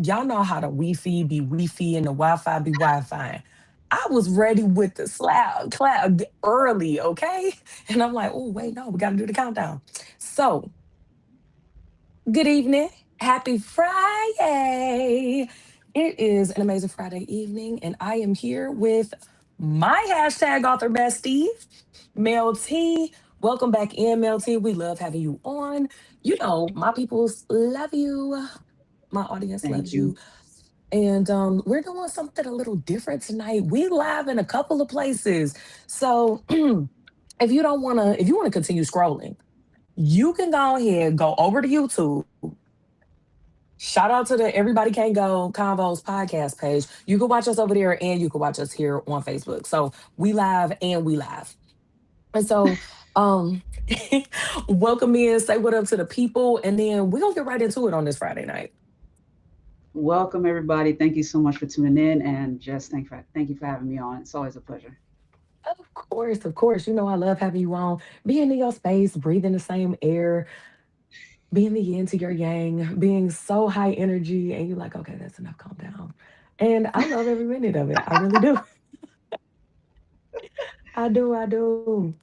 y'all know how the Wi-Fi be Wi-Fi and the Wi-Fi be Wi-Fi. I was ready with the slap clap early, okay? And I'm like, oh wait, no, we gotta do the countdown. So good evening. Happy Friday. It is an amazing Friday evening, and I am here with my hashtag author bestie, Mell T. Welcome back in, Mell T. We love having you on. You know, my peoples love you. My audience Thank loves you. you. And we're doing something a little different tonight. We live in a couple of places. So if you want to continue scrolling, you can go ahead, go over to YouTube. Shout out to the Everybody Can't Go Convos podcast page. You can watch us over there and you can watch us here on Facebook. So we live and we live. And so um welcome in, say what up to the people, and then we're gonna get right into it on this Friday night. Welcome, everybody. Thank you so much for tuning in, and just thank you for having me on. It's always a pleasure. Of course, of course. You know I love having you on, being in your space, breathing the same air, being the yin to your yang, being so high energy, and you're like, okay, that's enough, calm down. And I love every minute of it. I really do. I do, I do.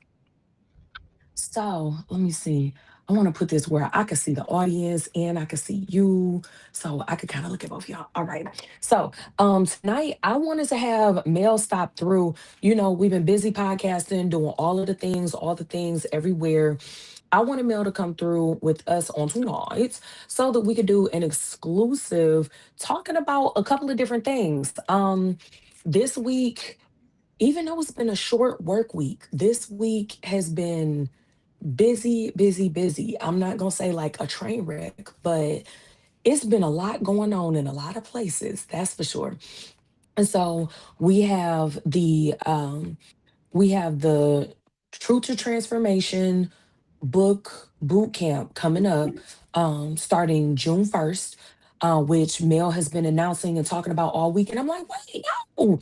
So let me see. I want to put this where I can see the audience and I can see you. So I could kind of look at both of y'all. All right. So tonight I wanted to have Mel stop through. You know, we've been busy podcasting, doing all the things everywhere. I wanted Mel to come through with us on tonight so that we could do an exclusive talking about a couple of different things. This week, even though it's been a short work week, this week has been busy, busy, busy. I'm not gonna say like a train wreck, but it's been a lot going on in a lot of places, that's for sure. And so we have the Truth to Transformation book boot camp coming up starting June 1st, which Mel has been announcing and talking about all week. And I'm like, wait, yo,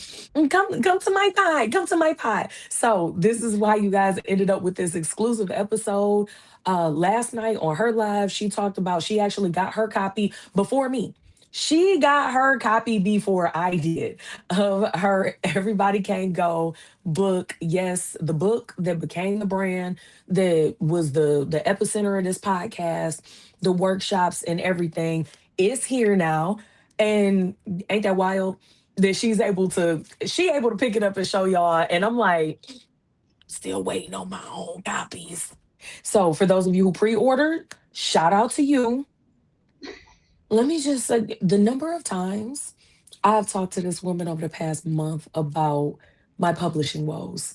come to my pod, come to my pod. So this is why you guys ended up with this exclusive episode. Last night on her live, she talked about she actually got her copy before me. She got her copy before I did of her Everybody Can Go book. Yes, the book that became the brand, that was the epicenter of this podcast, the workshops and everything is here now. And ain't that wild that she able to pick it up and show y'all. And I'm like, still waiting on my own copies. So for those of you who pre-ordered, shout out to you. Let me just say the number of times I've talked to this woman over the past month about my publishing woes.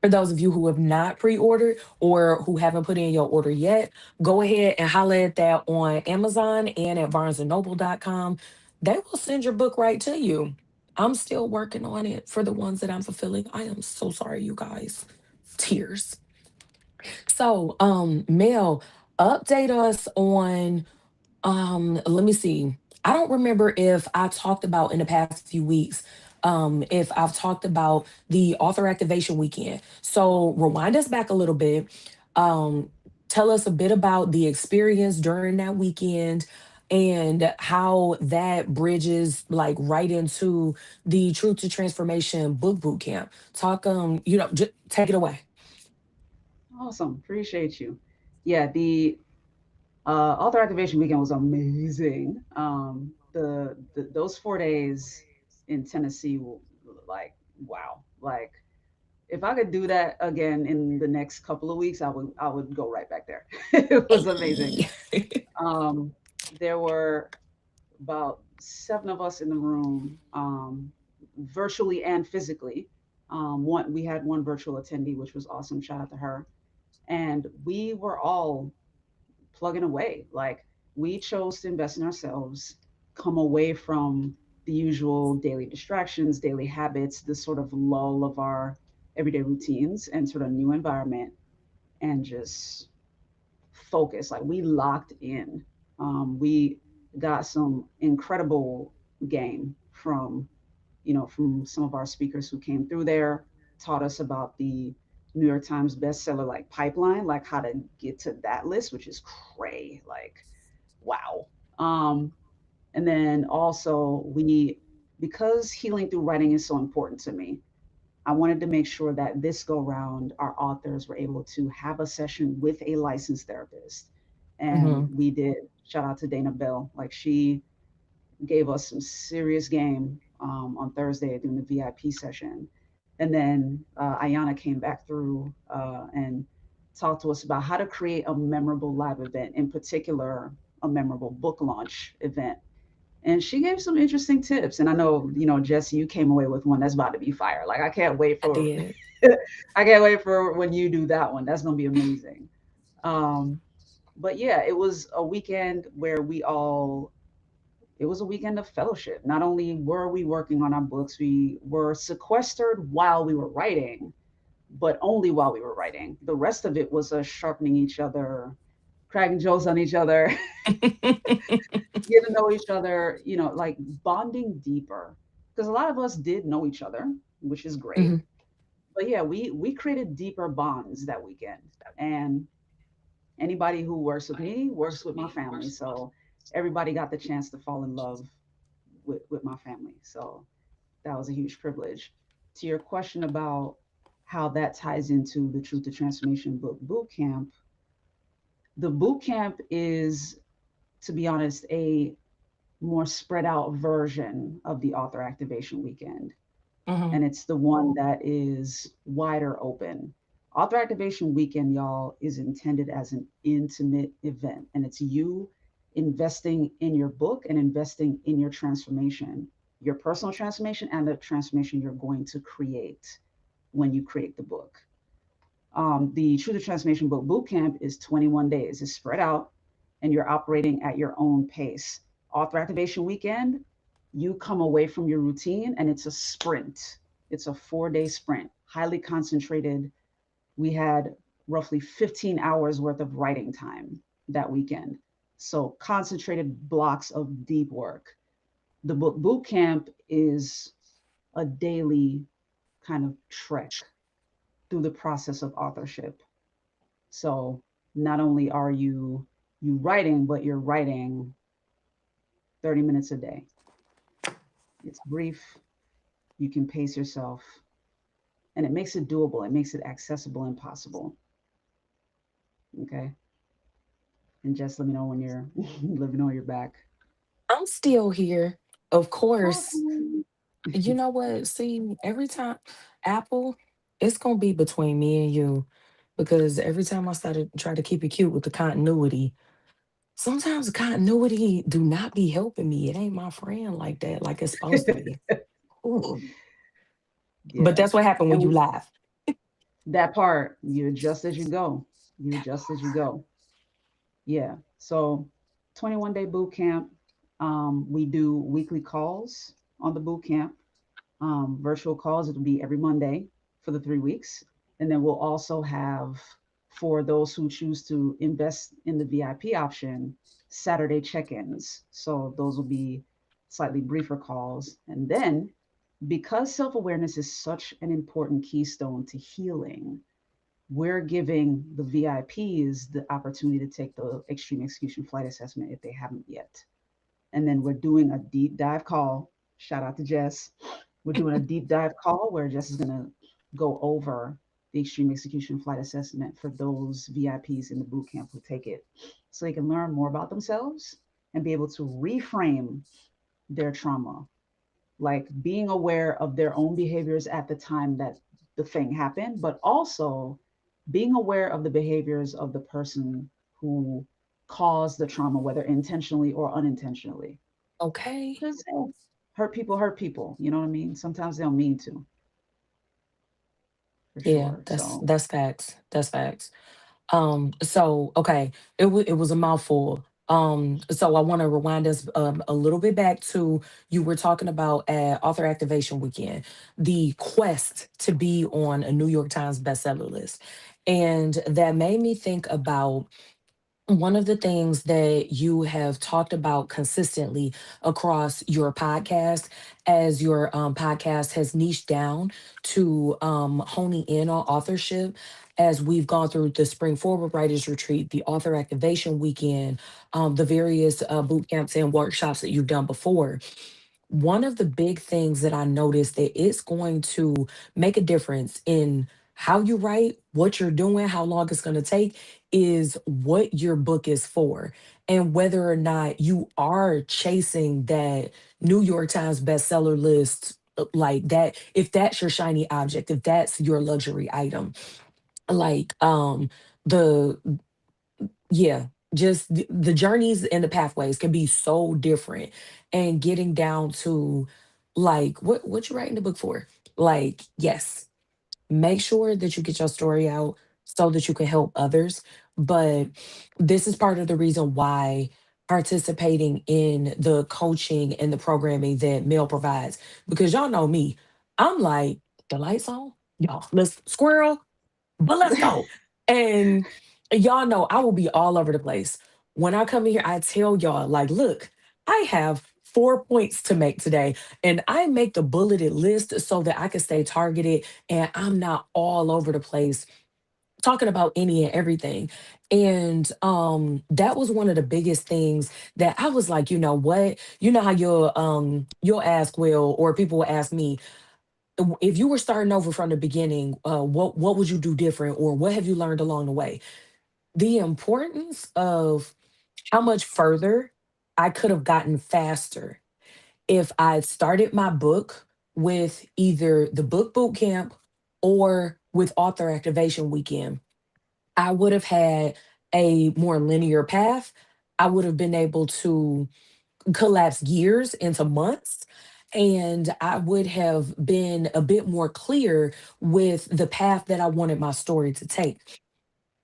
For those of you who have not pre-ordered or who haven't put in your order yet, go ahead and holler at that on Amazon and at barnesandnoble.com. They will send your book right to you. I'm still working on it for the ones that I'm fulfilling. I am so sorry, you guys. Tears. So, Mel, update us on let me see. I don't remember if I talked about in the past few weeks, if I've talked about the author activation weekend. So rewind us back a little bit. Um, Tell us a bit about the experience during that weekend and how that bridges like right into the Truth to Transformation book boot camp. Talk, just take it away. Awesome. Appreciate you. Yeah, the author activation weekend was amazing. Those 4 days in Tennessee were like wow. Like if I could do that again in the next couple of weeks, I would go right back there. It was amazing. Hey. Um, there were about seven of us in the room, virtually and physically. We had one virtual attendee, which was awesome. Shout out to her. And we were all plugging away. Like we chose to invest in ourselves, come away from the usual daily distractions, daily habits, the sort of lull of our everyday routines and sort of new environment, and just focus. Like we locked in. We got some incredible game from, from some of our speakers who came through there, taught us about the New York Times bestseller like pipeline, like how to get to that list, which is cray. Like, wow. Um, And then also, because healing through writing is so important to me, I wanted to make sure that this go round, our authors were able to have a session with a licensed therapist. And Hmm. we did. Shout out to Dana Bell. Like, she gave us some serious game on Thursday during the VIP session. And then Ayana came back through and talked to us about how to create a memorable live event, in particular, a memorable book launch event. And she gave some interesting tips. And I know, Jesse, you came away with one that's about to be fire. Like, I can't wait I for did. I can't wait for when you do that one. That's gonna be amazing. Um, but yeah, it was a weekend where it was a weekend of fellowship. Not only were we working on our books, we were sequestered while we were writing, but only while we were writing. The rest of it was us sharpening each other, cracking jokes on each other, getting to know each other, like bonding deeper. Because a lot of us did know each other, which is great. Hmm. But yeah, we created deeper bonds that weekend. And anybody who works with me works with my family. So everybody got the chance to fall in love with my family. So that was a huge privilege. To your question about how that ties into the Truth to Transformation boot camp, the boot camp is, to be honest, a more spread out version of the author activation weekend. Hmm. And it's the one that is wider open. Author activation weekend, y'all, is intended as an intimate event, and it's you investing in your book and investing in your transformation, your personal transformation, and the transformation you're going to create when you create the book. The Truth to Transformation Book Bootcamp is 21 days. It's spread out, and you're operating at your own pace. Author Activation Weekend, you come away from your routine, and it's a sprint. It's a 4-day sprint, highly concentrated. We had roughly 15 hours worth of writing time that weekend. So concentrated blocks of deep work. The book boot camp is a daily kind of trek through the process of authorship. So not only are you writing, but you're writing 30 minutes a day. It's brief, you can pace yourself, and it makes it doable. It makes it accessible and possible. Okay. And just let me know when you're let me know when you're back. I'm still here. Of course. Awesome. You know what? See, every time Apple, it's gonna be between me and you. Because every time I started try to keep it cute with the continuity, sometimes the continuity do not be helping me. It ain't my friend like that, like it's supposed to be. Ooh. But Yeah. that's what happened when And you laugh. that part, you adjust as you go. You That adjust as you part. go. Yeah. So 21-day boot camp. We do weekly calls on the boot camp, virtual calls. It'll be every Monday for the 3 weeks. And then we'll also have, for those who choose to invest in the VIP option, Saturday check ins. So those will be slightly briefer calls. And then, because self awareness is such an important keystone to healing, we're giving the VIPs the opportunity to take the extreme execution flight assessment if they haven't yet. And then we're doing a deep dive call. Shout out to Jess. We're doing a deep dive call where Jess is going to go over the extreme execution flight assessment for those VIPs in the boot camp who take it, so they can learn more about themselves and be able to reframe their trauma, like being aware of their own behaviors at the time that the thing happened, but also being aware of the behaviors of the person who caused the trauma, whether intentionally or unintentionally. Okay. Because hurt people. You know what I mean? Sometimes they don't mean to, for Yeah, sure. that's So that's facts. That's facts. So okay, it was a mouthful. So I want to rewind us a little bit back to you were talking about author activation weekend, the quest to be on a New York Times bestseller list. And that made me think about one of the things that you have talked about consistently across your podcast, as your podcast has niched down to honing in on authorship. as we've gone through the Spring Forward Writers Retreat, the Author Activation Weekend, the various boot camps and workshops that you've done before. One of the big things that I noticed that it's going to make a difference in how you write, what you're doing, how long it's going to take is what your book is for and whether or not you are chasing that New York Times bestseller list like that, if that's your shiny object, if that's your luxury item. Like the yeah, just the journeys and the pathways can be so different, and getting down to like what you writing the book for. Like, yes, make sure that you get your story out so that you can help others, but this is part of the reason why participating in the coaching and the programming that Mel provides, because y'all know me, I'm like, the lights on, y'all, let's squirrel, but let's go. And y'all know I will be all over the place. When I come in here, I tell y'all, like, look, I have 4 points to make today. And I make the bulleted list so that I can stay targeted and I'm not all over the place talking about any and everything. And that was one of the biggest things that I was like, you know what? You know how you'll ask Will, or people will ask me, if you were starting over from the beginning, what would you do different, or what have you learned along the way? The importance of how much further I could have gotten faster if I started my book with either the book boot camp or with author activation weekend. I would have had a more linear path. I would have been able to collapse years into months. And I would have been a bit more clear with the path that I wanted my story to take.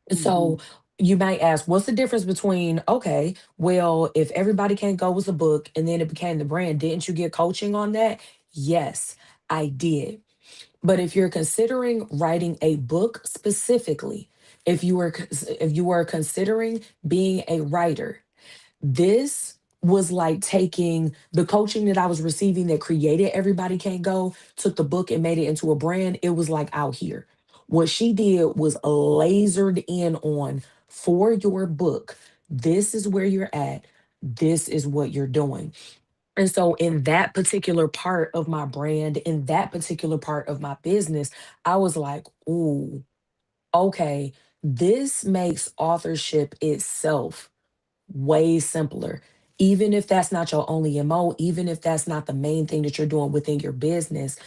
Hmm. So you might ask, what's the difference between, okay, well, if Everybody Can't Go was a book and then it became the brand, didn't you get coaching on that? Yes, I did. But if you're considering writing a book specifically, if you were considering being a writer, this was like taking the coaching that I was receiving that created Everybody Can't Go, took the book and made it into a brand. It was like out here. What she did was lasered in on, for your book. This is where you're at. This is what you're doing. And so, in that particular part of my brand, in that particular part of my business, I was like, ooh, okay, this makes authorship itself way simpler. Even if that's not your only MO, even if that's not the main thing that you're doing within your business,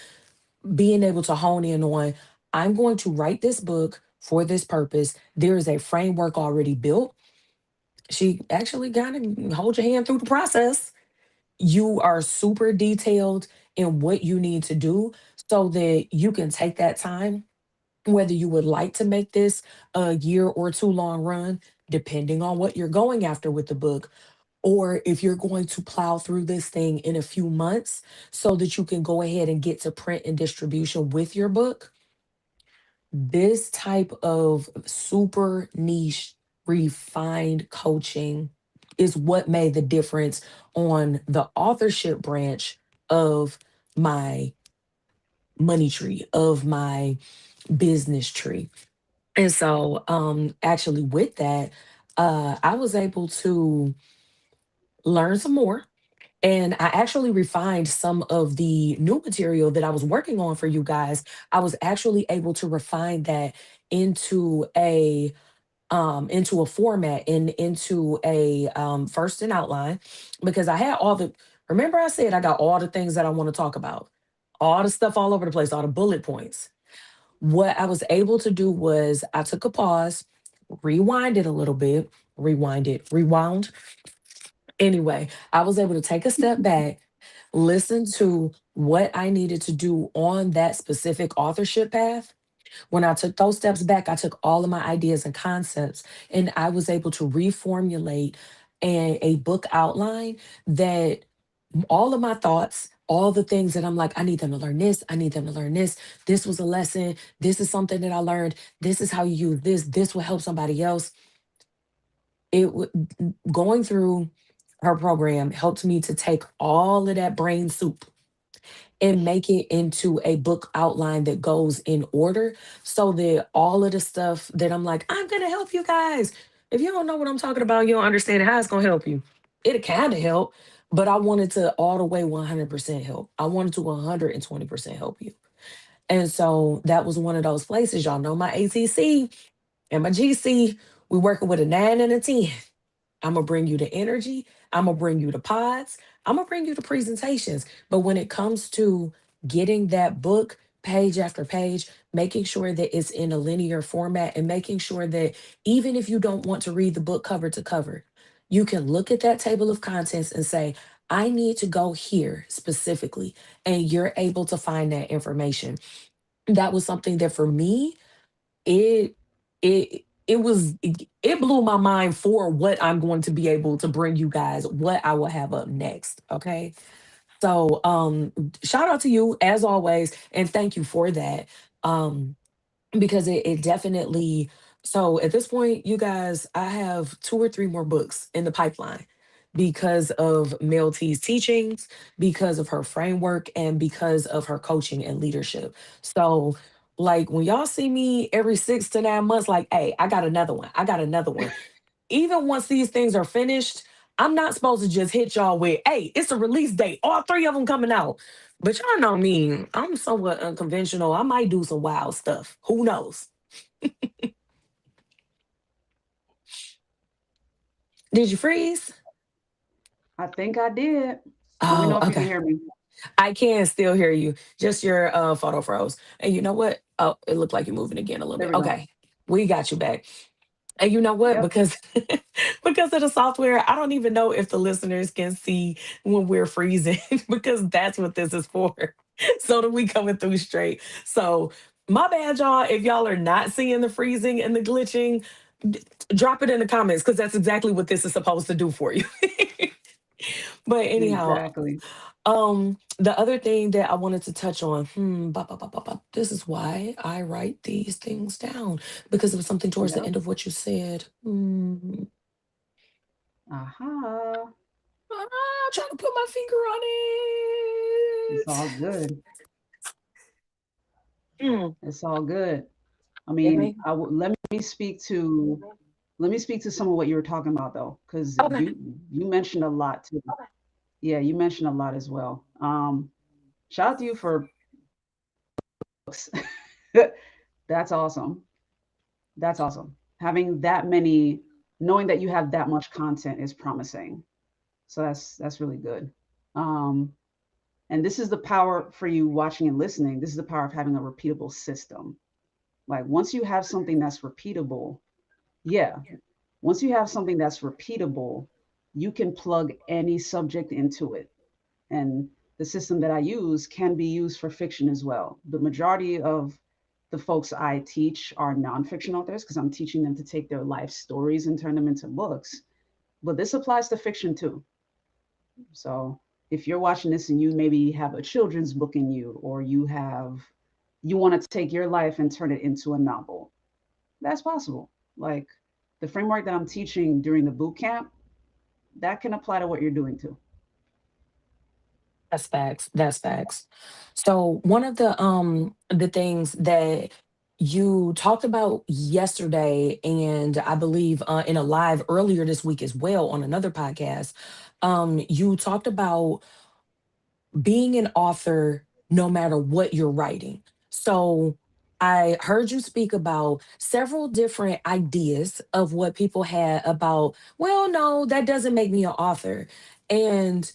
being able to hone in on, I'm going to write this book for this purpose. There is a framework already built. She actually kind of hold your hand through the process. You are super detailed in what you need to do so that you can take that time, whether you would like to make this a year or two long run, depending on what you're going after with the book, or if you're going to plow through this thing in a few months so that you can go ahead and get to print and distribution with your book. This type of super niche, refined coaching is what made the difference on the authorship branch of my money tree, of my business tree. And so, actually, with that, I was able to learn some more. And I actually refined some of the new material that I was working on for you guys. I was actually able to refine that into a format and into a first an outline, because I had all the, remember I said I got all the things that I want to talk about, all the stuff all over the place, all the bullet points. What I was able to do was I took a pause, rewind it a little bit, rewind it, rewound. Anyway, I was able to take a step back, listen to what I needed to do on that specific authorship path. When I took those steps back, I took all of my ideas and concepts and I was able to reformulate a book outline that all of my thoughts, all the things that I'm like, I need them to learn this, I need them to learn this. This was a lesson. This is something that I learned. This is how you use this. This will help somebody else. Going through her program helped me to take all of that brain soup and make it into a book outline that goes in order so that all of the stuff that I'm like, I'm going to help you guys. If you don't know what I'm talking about, you don't understand how it's going to help you. It kind of help, but I wanted to all the way 100% help. I wanted to 120% help you. And so that was one of those places. Y'all know my ATC and my GC. We working with a 9 and a 10. I'm gonna bring you the energy. I'm gonna bring you the pods. I'm gonna bring you the presentations. But when it comes to getting that book page after page, making sure that it's in a linear format and making sure that even if you don't want to read the book cover to cover, you can look at that table of contents and say, I need to go here specifically. And you're able to find that information. That was something that for me, it it blew my mind for what I'm going to be able to bring you guys, what I will have up next. Okay. So shout out to you as always, and thank you for that. Um because it definitely, so at this point, you guys, I have two or three more books in the pipeline because of Mell T's teachings, because of her framework, and because of her coaching and leadership. So like when y'all see me every 6 to 9 months, like, hey, I got another one, I got another one. Even once these things are finished, I'm not supposed to just hit y'all with, hey, it's a release date, all three of them coming out. But y'all know me, I'm somewhat unconventional. I might do some wild stuff. Who knows? Did you freeze? I think I did. Let me Oh, know if you can okay. hear me. I can still hear you. Just your photo froze. And you know what? Oh, it looked like you're moving again a little There bit. we go. Okay. We got you back. And you know what? Yep. Because because of the software, I don't even know if the listeners can see when we're freezing because that's what this is for. So that we coming through straight. So my bad, y'all. If y'all are not seeing the freezing and the glitching, d- drop it in the comments because that's exactly what this is supposed to do for you. But anyhow, Exactly. the other thing that I wanted to touch on, this is why I write these things down because it was something towards the Yep. end of what you said. Aha. Trying to put my finger on It's it. all good. Mm, It's all good. I it mean, may- let me speak to some of what you were talking about though, because okay. you mentioned a lot too. Yeah, you mentioned a lot as well. Shout out to you for books. That's awesome. That's awesome. Having that many, knowing that you have that much content is promising. So that's really good. Um, and this is the power for you watching and listening. This is the power of having a repeatable system. Like once you have something that's repeatable, yeah, once you have something that's repeatable, you can plug any subject into it. And the system that I use can be used for fiction as well. The majority of the folks I teach are nonfiction authors because I'm teaching them to take their life stories and turn them into books. But this applies to fiction too. So if you're watching this and you maybe have a children's book in you, or you want to take your life and turn it into a novel, that's possible. Like the framework that I'm teaching during the boot camp, that can apply to what you're doing too. That's facts. That's facts. So one of the things that you talked about yesterday, and I believe in a live earlier this week as well on another podcast, you talked about being an author no matter what you're writing. So I heard you speak about several different ideas of what people had about, well, no, that doesn't make me an author. And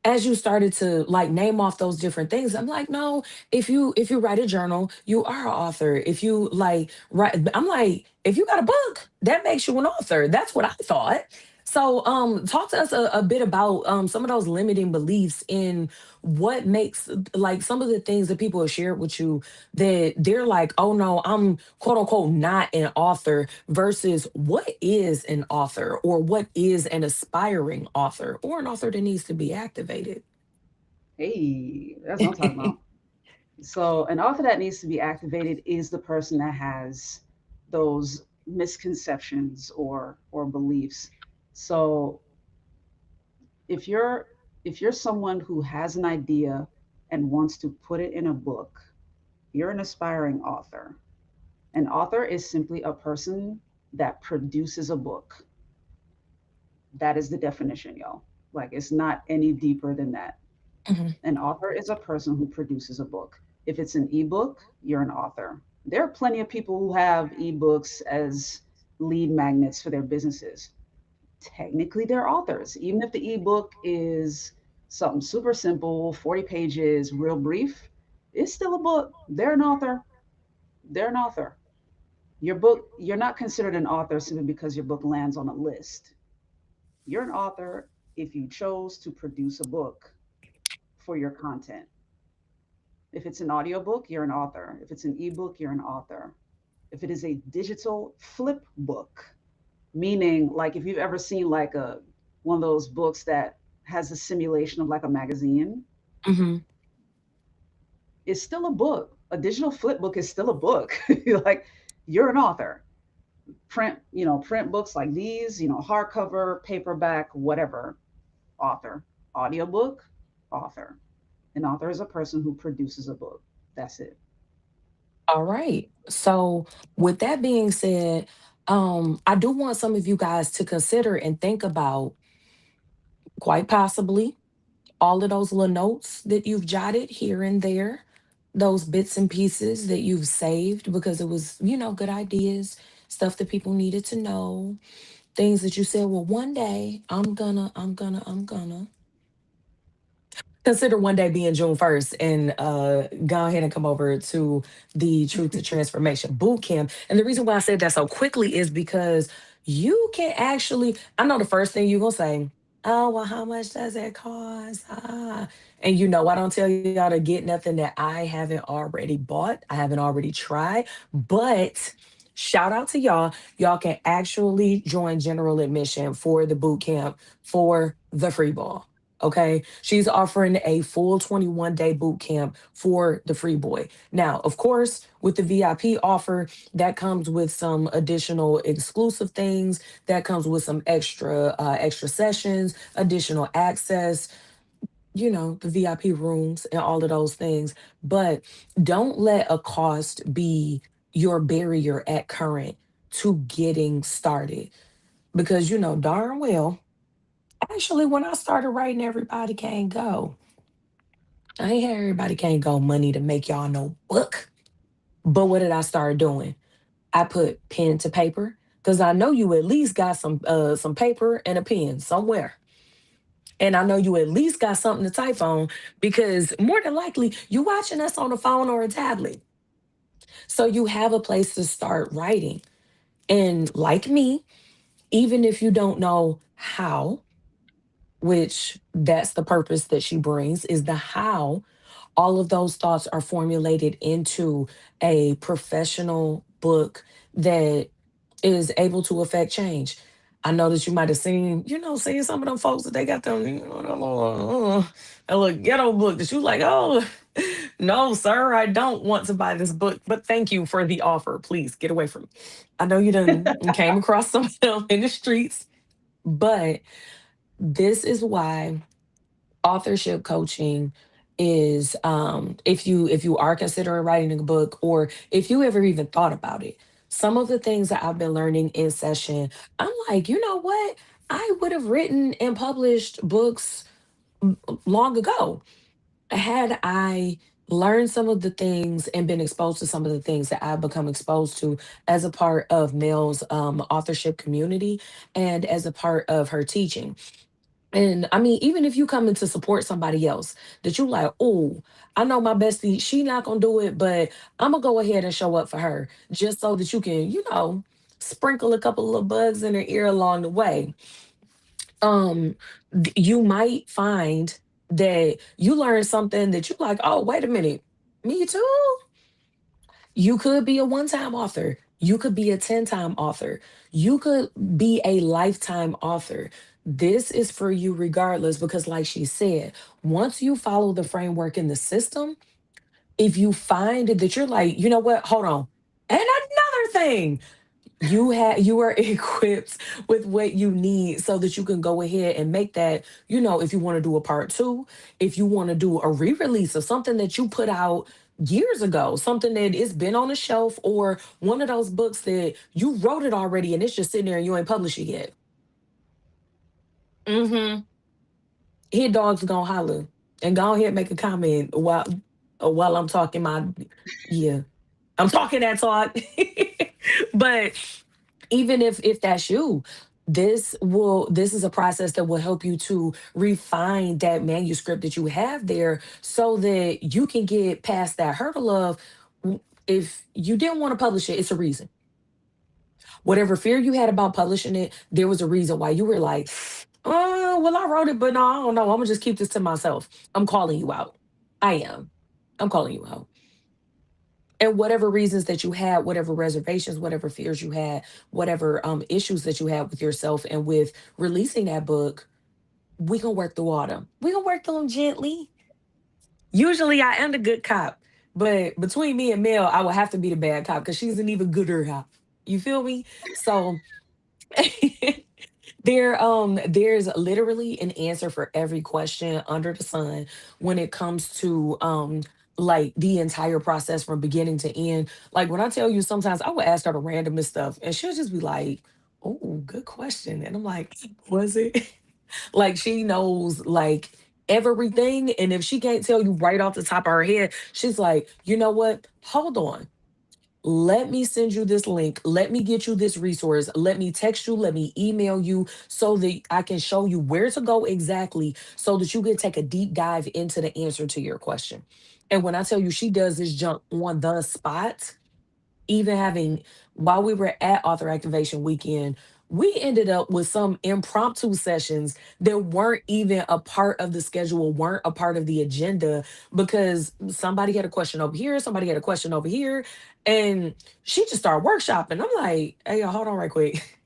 as you started to like name off those different things, I'm like, no, if you write a journal, you are an author. If you like write, I'm like, if you got a book, that makes you an author. That's what I thought. So talk to us a bit about some of those limiting beliefs in what makes like some of the things that people have shared with you that they're like, oh no, I'm quote unquote not an author versus what is an author or what is an aspiring author or an author that needs to be activated. Hey, that's what I'm talking about. So an author that needs to be activated is the person that has those misconceptions or beliefs. So if you're if you're someone who has an idea, and wants to put it in a book, you're an aspiring author. An author is simply a person that produces a book. That is the definition, y'all. Like, it's not any deeper than that. Mhm. An author is a person who produces a book. If it's an ebook, you're an author. There are plenty of people who have ebooks as lead magnets for their businesses. Technically, they're authors. Even if the ebook is something super simple, 40 pages, real brief, it's still a book. They're an author. They're an author. Your book, you're not considered an author simply because your book lands on a list. You're an author if you chose to produce a book for your content. If it's an audiobook, you're an author. If it's an ebook, you're an author. If it is a digital flip book, meaning like if you've ever seen like a one of those books that has a simulation of like a magazine, Mhm. it's still a book. A digital flip book is still a book. Like, you're an author. Print books like these, hardcover, paperback, whatever, author. Audiobook, author. An author is a person who produces a book. That's it. All right. So, with that being said, I do want some of you guys to consider and think about, quite possibly, all of those little notes that you've jotted here and there, those bits and pieces that you've saved because it was, good ideas, stuff that people needed to know, things that you said, well, one day I'm gonna. Consider one day being June 1st and go ahead and come over to the Truth to Transformation boot camp. And the reason why I said that so quickly is because you can actually, I know the first thing you're going to say, oh, well, how much does it cost? And I don't tell y'all to get nothing that I haven't already bought, I haven't already tried. But shout out to y'all. Y'all can actually join general admission for the boot camp for the free ball. Okay. She's offering a full 21-day boot camp for the free boy. Now, of course, with the VIP offer, that comes with some additional exclusive things. That comes with some extra sessions, additional access, the VIP rooms and all of those things. But don't let a cost be your barrier at current to getting started. Because you know darn well, actually, when I started writing, everybody can't go. I ain't had everybody can't go money to make y'all no book. But what did I start doing? I put pen to paper because I know you at least got some paper and a pen somewhere. And I know you at least got something to type on because more than likely you watching us on a phone or a tablet. So you have a place to start writing. And like me, even if you don't know how, which that's the purpose that she brings, is the how. All of those thoughts are formulated into a professional book that is able to affect change. I know that you might have seen some of them folks that they got them, that little ghetto book that you like, oh, no, sir, I don't want to buy this book, but thank you for the offer. Please get away from me. I know you done came across some of them in the streets, but this is why authorship coaching is, if you are considering writing a book or if you ever even thought about it, some of the things that I've been learning in session, I'm like, you know what, I would have written and published books long ago had I learned some of the things and been exposed to some of the things that I've become exposed to as a part of Mel's authorship community and as a part of her teaching. And I mean, even if you come in to support somebody else that you like, oh, I know my bestie, she not gonna do it, but I'm gonna go ahead and show up for her just so that you can, sprinkle a couple of bugs in her ear along the way. Um, you might find that you learn something that you like, oh, wait a minute, me too. You could be a one-time author. You could be a 10-time author. You could be a lifetime author. This is for you regardless because like she said, once you follow the framework in the system, if you find that you're like, you know what, hold on. And another thing, you are equipped with what you need so that you can go ahead and make that, if you want to do a part two, if you want to do a re-release of something that you put out years ago, something that it's been on the shelf, or one of those books that you wrote it already and it's just sitting there and you ain't published it yet. Mm-hmm. Hit dogs gonna holler and go ahead and make a comment while I'm talking my, yeah, I'm talking that talk. But even if that's you, this is a process that will help you to refine that manuscript that you have there so that you can get past that hurdle of, if you didn't want to publish it, it's a reason. Whatever fear you had about publishing it, there was a reason why you were like, oh, well, I wrote it, but no, I don't know, I'm gonna just keep this to myself. I'm calling you out. I am. I'm calling you out. And whatever reasons that you had, whatever reservations, whatever fears you had, whatever issues that you had with yourself and with releasing that book, we gonna work through all them. We gonna work through them gently. Usually I am the good cop, but between me and Mel, I will have to be the bad cop because she's an even gooder cop. You feel me? So there's literally an answer for every question under the sun when it comes to like the entire process from beginning to end. Like when I tell you, sometimes I would ask her the randomest stuff and she'll just be like, oh, good question. And I'm like, was it? Like she knows like everything. And if she can't tell you right off the top of her head, she's like, you know what? Hold on, let me send you this link. Let me get you this resource. Let me text you. Let me email you so that I can show you where to go exactly so that you can take a deep dive into the answer to your question. And when I tell you she does this jump on the spot, even having, while we were at author activation weekend, we ended up with some impromptu sessions that weren't even a part of the schedule, weren't a part of the agenda, because somebody had a question over here, somebody had a question over here, and she just started workshopping. I'm like, hey, hold on right quick.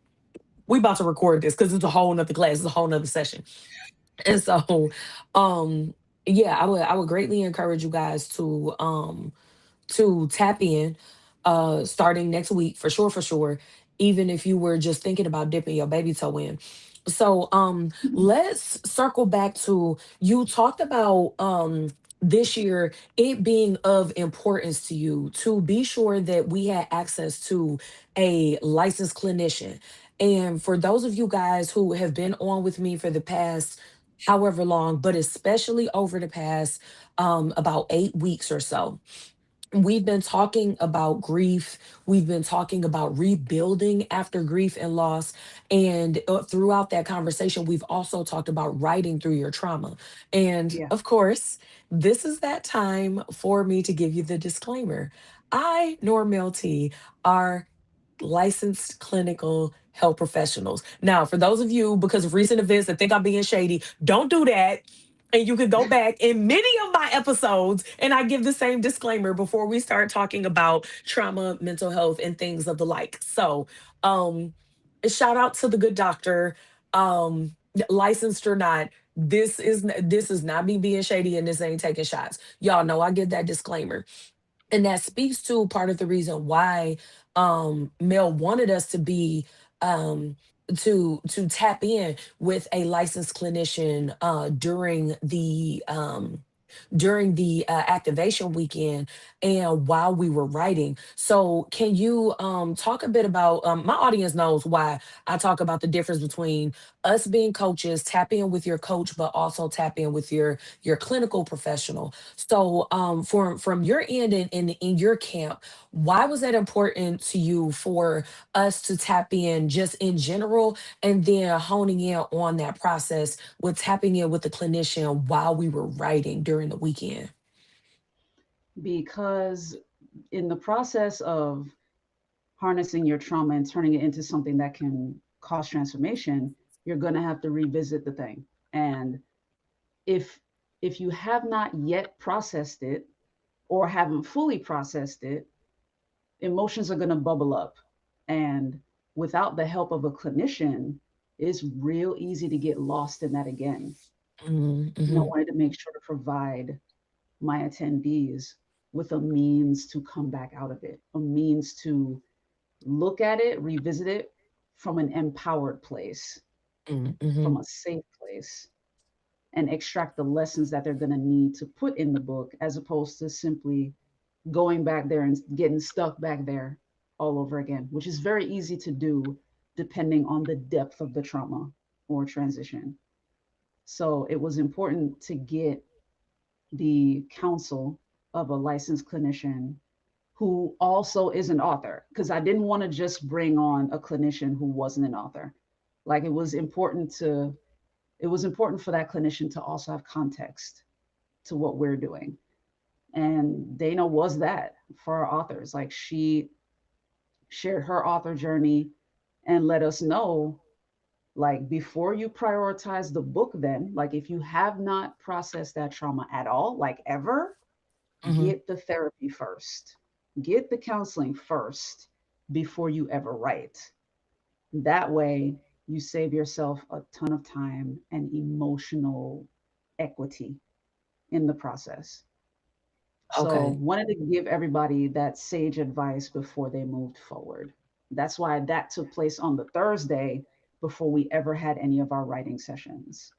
We about to record this because it's a whole nother class, it's a whole nother session. And so um yeah, I would greatly encourage you guys to tap in starting next week, for sure, for sure, even if you were just thinking about dipping your baby toe in. So let's circle back to, you talked about this year it being of importance to you to be sure that we had access to a licensed clinician. And for those of you guys who have been on with me for the past however long, but especially over the past about 8 weeks or so, we've been talking about grief. We've been talking about rebuilding after grief and loss. And throughout that conversation, we've also talked about writing through your trauma. And Yeah. of course, this is that time for me to give you the disclaimer. I, nor Mell T, are licensed clinical health professionals. Now, for those of you, because of recent events, that think I'm being shady, don't do that. And you can go back in many of my episodes and I give the same disclaimer before we start talking about trauma, mental health, and things of the like. So, um, shout out to the good doctor, licensed or not. This is not me being shady, and this ain't taking shots. Y'all know I give that disclaimer, and that speaks to part of the reason why Mel wanted us to be um to tap in with a licensed clinician during the activation weekend and while we were writing. So can you talk a bit about, my audience knows why I talk about the difference between us being coaches, tap in with your coach, but also tap in with your clinical professional. So from your end and in your camp, why was that important to you for us to tap in just in general, and then honing in on that process with tapping in with the clinician while we were writing during the weekend? Because in the process of harnessing your trauma and turning it into something that can cause transformation, you're going to have to revisit the thing. And if if you have not yet processed it or haven't fully processed it, emotions are going to bubble up. And without the help of a clinician, it's real easy to get lost in that again. And I Mm-hmm. wanted to make sure to provide my attendees with a means to come back out of it, a means to look at it, revisit it from an empowered place, Mm-hmm. from a safe place, and extract the lessons that they're going to need to put in the book, as opposed to simply going back there and getting stuck back there all over again, which is very easy to do depending on the depth of the trauma or transition. So it was important to get the counsel of a licensed clinician who also is an author, because I didn't want to just bring on a clinician who wasn't an author. Like it was important for that clinician to also have context to what we're doing. And Dana was that for our authors. Like, she shared her author journey and let us know, like, before you prioritize the book, then, like, if you have not processed that trauma at all, like, ever, Mm-hmm. get the therapy first, get the counseling first before you ever write. That way you save yourself a ton of time and emotional equity in the process. So Okay. wanted to give everybody that sage advice before they moved forward. That's why that took place on the Thursday before we ever had any of our writing sessions.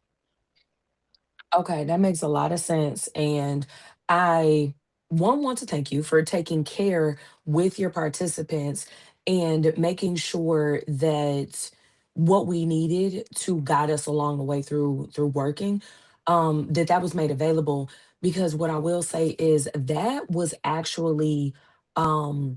Okay, that makes a lot of sense. And I, one, want to thank you for taking care with your participants and making sure that what we needed to guide us along the way through working, that was made available. Because what I will say is that was actually um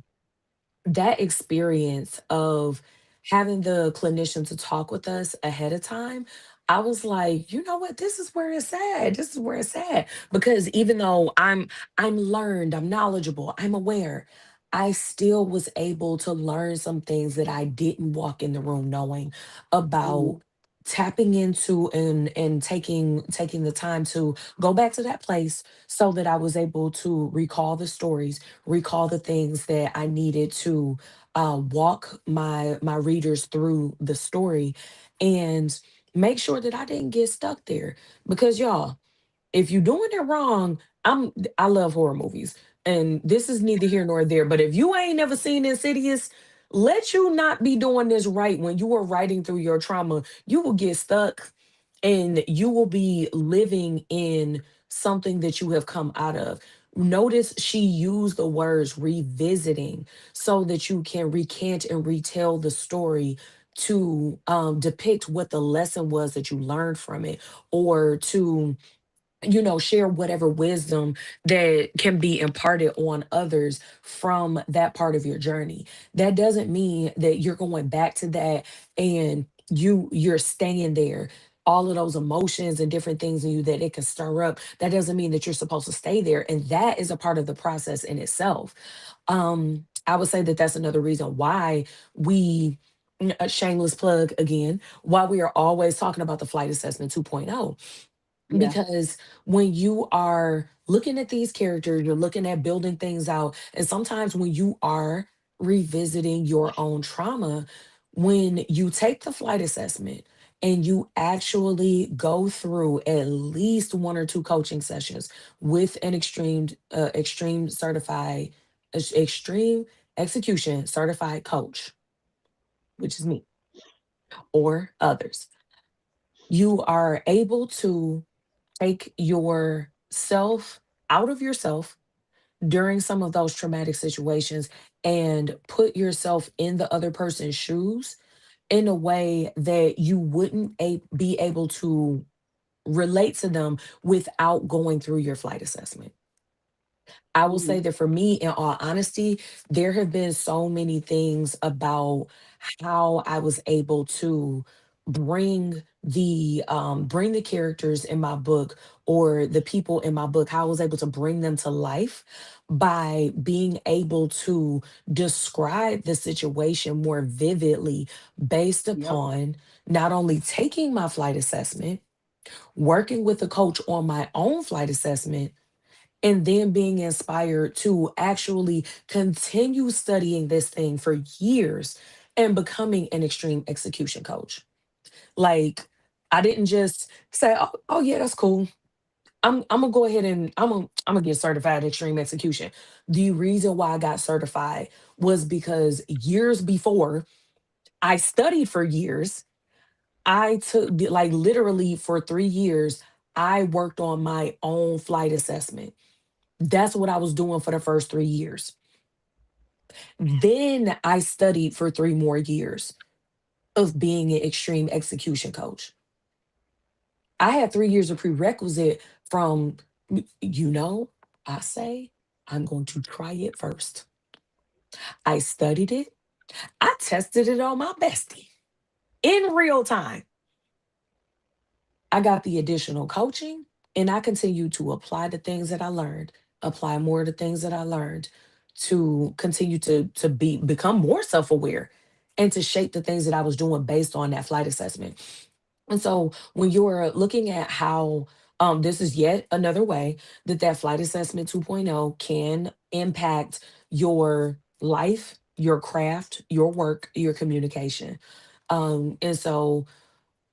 that experience of having the clinician to talk with us ahead of time, I was like, you know what, this is where it's at. This is where it's at. Because even though I'm learned, I'm knowledgeable, I'm aware, I still was able to learn some things that I didn't walk in the room knowing about Mm-hmm. tapping into and taking the time to go back to that place so that I was able to recall the stories, recall the things that I needed to walk my readers through the story, and make sure that I didn't get stuck there. Because y'all, if you're doing it wrong, I love horror movies. And this is neither here nor there. But if you ain't never seen Insidious, let you not be doing this right when you are writing through your trauma. You will get stuck and you will be living in something that you have come out of. Notice she used the words revisiting so that you can recant and retell the story to depict what the lesson was that you learned from it, or to share whatever wisdom that can be imparted on others from that part of your journey. That doesn't mean that you're going back to that and you're staying there. All of those emotions and different things in you that it can stir up, that doesn't mean that you're supposed to stay there, and that is a part of the process in itself. I would say that that's another reason why we, a shameless plug again, why we are always talking about the flight assessment 2.0. Yeah. Because when you are looking at these characters, you're looking at building things out. And sometimes when you are revisiting your own trauma, when you take the flight assessment and you actually go through at least one or two coaching sessions with an extreme execution certified coach, which is me or others, you are able to take yourself out of yourself during some of those traumatic situations and put yourself in the other person's shoes in a way that you wouldn't be able to relate to them without going through your flight assessment. I will say Mm-hmm. that for me, in all honesty, there have been so many things about how I was able to bring the characters in my book or the people in my book, how I was able to bring them to life by being able to describe the situation more vividly based Yep. upon not only taking my flight assessment, working with a coach on my own flight assessment, and then being inspired to actually continue studying this thing for years and becoming an extreme execution coach. Like, I didn't just say, oh yeah, that's cool. I'm gonna go ahead and I'm gonna get certified in extreme execution. The reason why I got certified was because years before I studied for years. I took like literally for 3 years. I worked on my own flight assessment. That's what I was doing for the first 3 years. Then I studied for 3 more years of being an extreme execution coach. I had 3 years of prerequisite from, you know, I say, I'm going to try it first. I studied it, I tested it on my bestie in real time. I got the additional coaching and I continue to apply the things that I learned, apply more of the things that I learned to continue to become more self-aware and to shape the things that I was doing based on that flight assessment. And so when you're looking at how this is yet another way that that flight assessment 2.0 can impact your life, your craft, your work, your communication. And so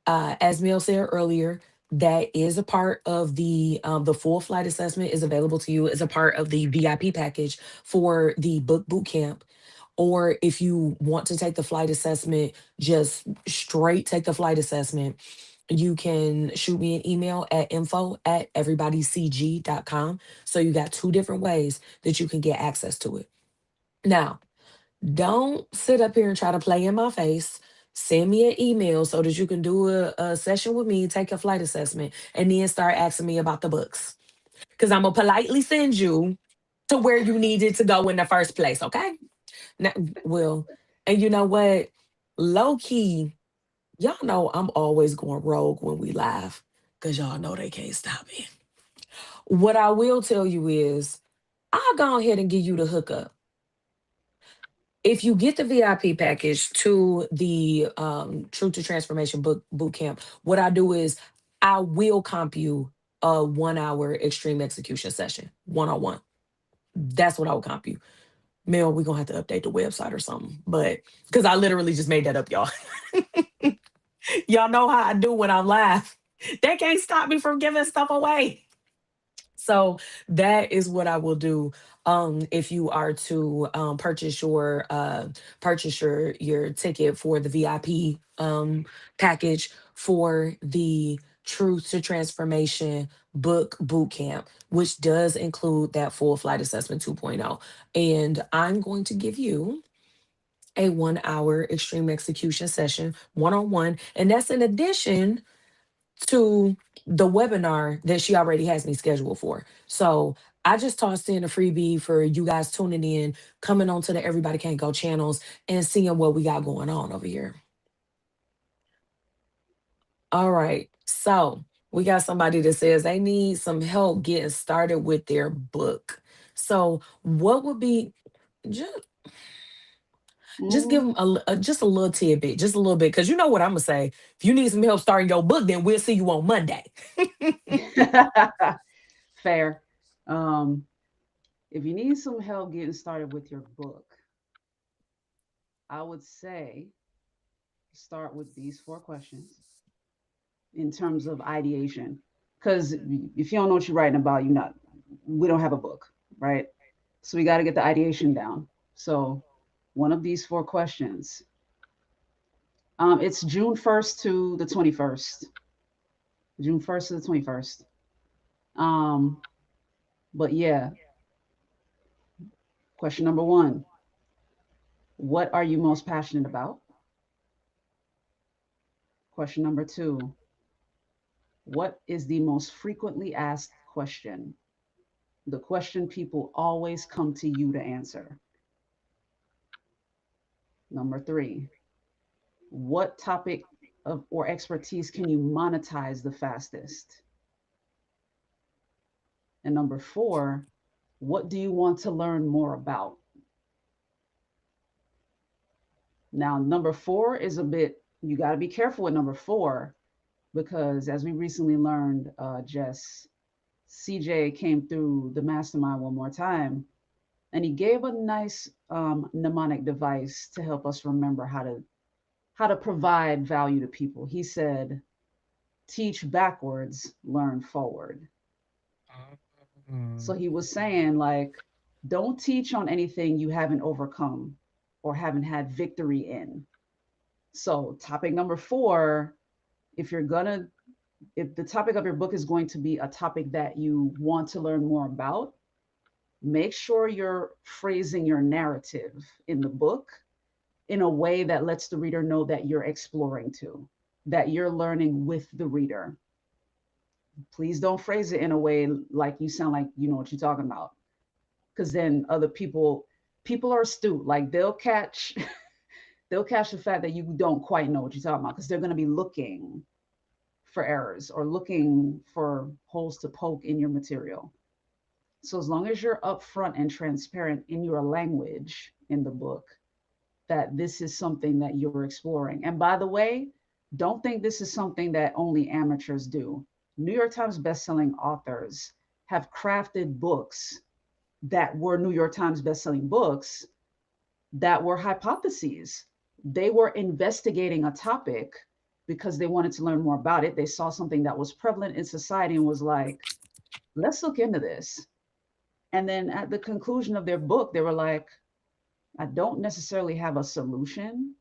as Mel said earlier, that is a part of the full flight assessment is available to you as a part of the VIP package for the book boot camp. Or if you want to take the flight assessment, just straight take the flight assessment, you can shoot me an email at info@everybodycg.com. So you got two different ways that you can get access to it. Now, don't sit up here and try to play in my face. Send me an email so that you can do a session with me, take a flight assessment, and then start asking me about the books. Because I'm going to politely send you to where you needed to go in the first place, okay? Now, well, and you know what? Low key, y'all know I'm always going rogue when we live because y'all know they can't stop me. What I will tell you is, I'll go ahead and give you the hookup. If you get the VIP package to the Truth to Transformation boot camp, what I do is I will comp you a 1 hour extreme execution session, one on one. That's what I will comp you. Mel, we're gonna have to update the website or something. But because I literally just made that up, y'all. Y'all know how I do when I'm live. They can't stop me from giving stuff away. So that is what I will do. If you are to purchase your ticket for the VIP package for the Truth to Transformation boot camp, which does include that full flight assessment 2.0. And I'm going to give you a 1 hour extreme execution session one on one. And that's in addition to the webinar that she already has me scheduled for. So I just tossed in a freebie for you guys tuning in, coming on to the Everybody Can't Go channels and seeing what we got going on over here. All right. So we got somebody that says they need some help getting started with their book. So what would be just just give Mm. them just a little tidbit, just a little bit, because you know what I'm gonna say. If you need some help starting your book, then we'll see you on Monday. Fair. Um, if you need some help getting started with your book, I would say start with these four questions in terms of ideation. Because if you don't know what you're writing about, you're not, we don't have a book, right? So we got to get the ideation down. So one of these four questions, it's June 1st to the 21st. June 1st to the 21st. Um, but yeah, question number one, what are you most passionate about? Question number two, what is the most frequently asked question? The question people always come to you to answer. Number three, what topic of or expertise can you monetize the fastest? And number four, what do you want to learn more about? Now, number four is a bit, you got to be careful with number four because as we recently learned, Jess, CJ came through the mastermind one more time and he gave a nice mnemonic device to help us remember how to provide value to people. He said, teach backwards, learn forward. So he was saying, like, don't teach on anything you haven't overcome or haven't had victory in. So, topic number four, if you're gonna, if the topic of your book is going to be a topic that you want to learn more about, make sure you're phrasing your narrative in the book in a way that lets the reader know that you're exploring too, that you're learning with the reader. Please don't phrase it in a way like you sound like you know what you're talking about, because then other people are astute, like they'll catch the fact that you don't quite know what you're talking about, because they're going to be looking for errors or looking for holes to poke in your material. So as long as you're upfront and transparent in your language in the book, that this is something that you're exploring. And by the way, don't think this is something that only amateurs do. New York Times bestselling authors have crafted books that were New York Times bestselling books that were hypotheses. They were investigating a topic because they wanted to learn more about it. They saw something that was prevalent in society and was like, let's look into this. And then at the conclusion of their book, they were like, I don't necessarily have a solution,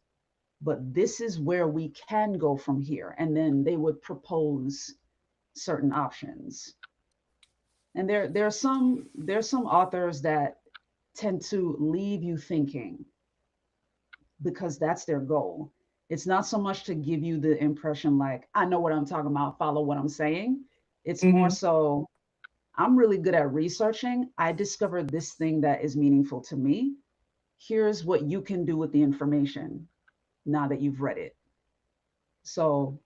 but this is where we can go from here. And then they would propose certain options. And there's some authors that tend to leave you thinking because that's their goal. It's not so much to give you the impression like, I know what I'm talking about, follow what I'm saying. It's more Hmm. so, I'm really good at researching. I discovered this thing that is meaningful to me. Here's what you can do with the information now that you've read it. So,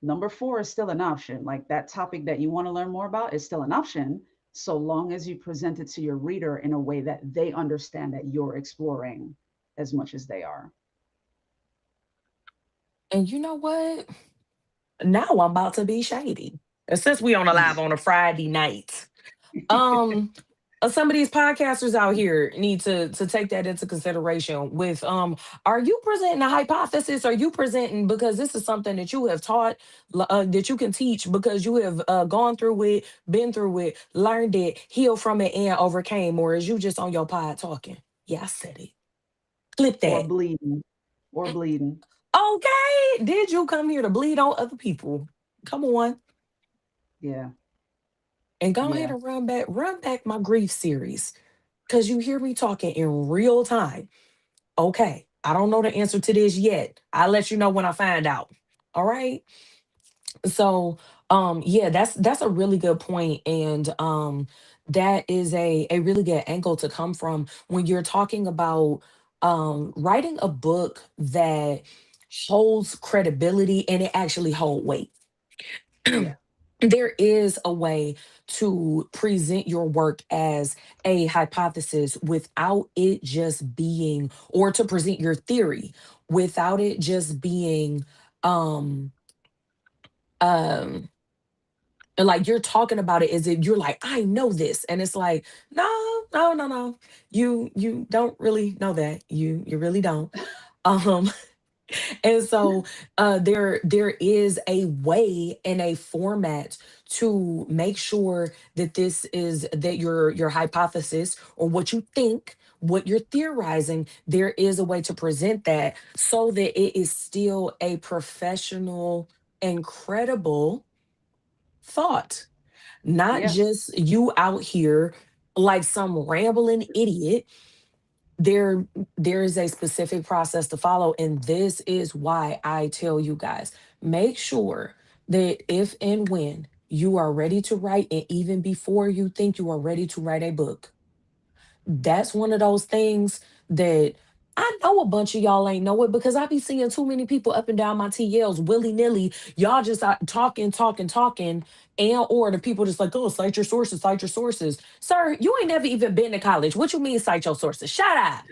number four is still an option. Like that topic that you want to learn more about is still an option, so long as you present it to your reader in a way that they understand that you're exploring as much as they are. And you know what? Now I'm about to be shady. And since we on a live on a Friday night, um, some of these podcasters out here need to take that into consideration. With are you presenting a hypothesis? Are you presenting because this is something that you have taught, that you can teach because you have gone through it, been through it, learned it, healed from it, and overcame? Or is you just on your pod talking? Yeah, I said it. Clip Or that. bleeding, or bleeding. Okay. Did you come here to bleed on other people? Come on. Yeah, And go ahead yeah, and run back my grief series. Cause you hear me talking in real time. Okay. I don't know the answer to this yet. I'll let you know when I find out. All right. So yeah, that's a really good point. And that is a really good angle to come from when you're talking about writing a book that holds credibility and it actually hold weight. yeah, There is a way to present your work as a hypothesis without it just being, or to present your theory without it just being um um like you're talking about it as if you're like, I know this, and it's like, no, no, no, no, you don't really know that, you really don't. um And so there is a way and a format to make sure that this is that your hypothesis or what you think, what you're theorizing, there is a way to present that so that it is still a professional and credible thought, not yeah, just you out here like some rambling idiot. There is a specific process to follow, and this is why I tell you guys, make sure that if and when you are ready to write, and even before you think you are ready to write a book, that's one of those things that I know a bunch of y'all ain't know it, because I be seeing too many people up and down my TLs willy-nilly. Y'all just out talking, talking, talking, and or the people just like, oh, cite your sources, cite your sources. Sir, you ain't never even been to college. What you mean cite your sources? Shut up.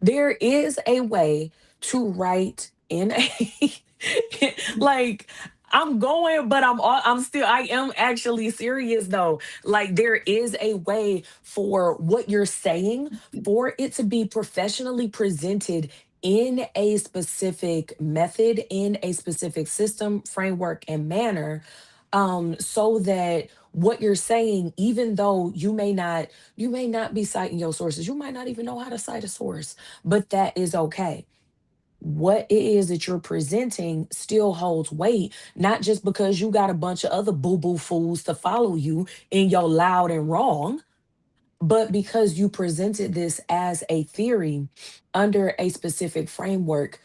There is a way to write in a like, I'm going, but I am actually serious though. Like, there is a way for what you're saying for it to be professionally presented in a specific method, in a specific system, framework, and manner, so that what you're saying, even though you may not be citing your sources, you might not even know how to cite a source, but that is okay. What it is that you're presenting still holds weight, not just because you got a bunch of other boo-boo fools to follow you in your loud and wrong, but because you presented this as a theory under a specific framework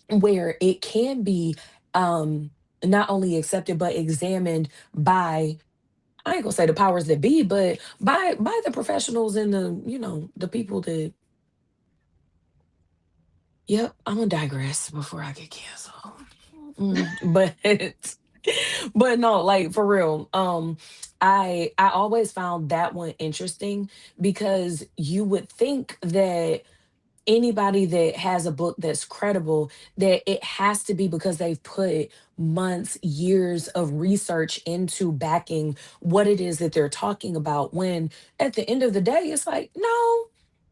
where it can be um not only accepted but examined by, I ain't gonna say the powers that be, but by the professionals and the people that. Yep, I'm gonna digress before I get canceled. But but no, like for real. I always found that one interesting because you would think that anybody that has a book that's credible, that it has to be because they've put months, years of research into backing what it is that they're talking about, when at the end of the day it's like, no,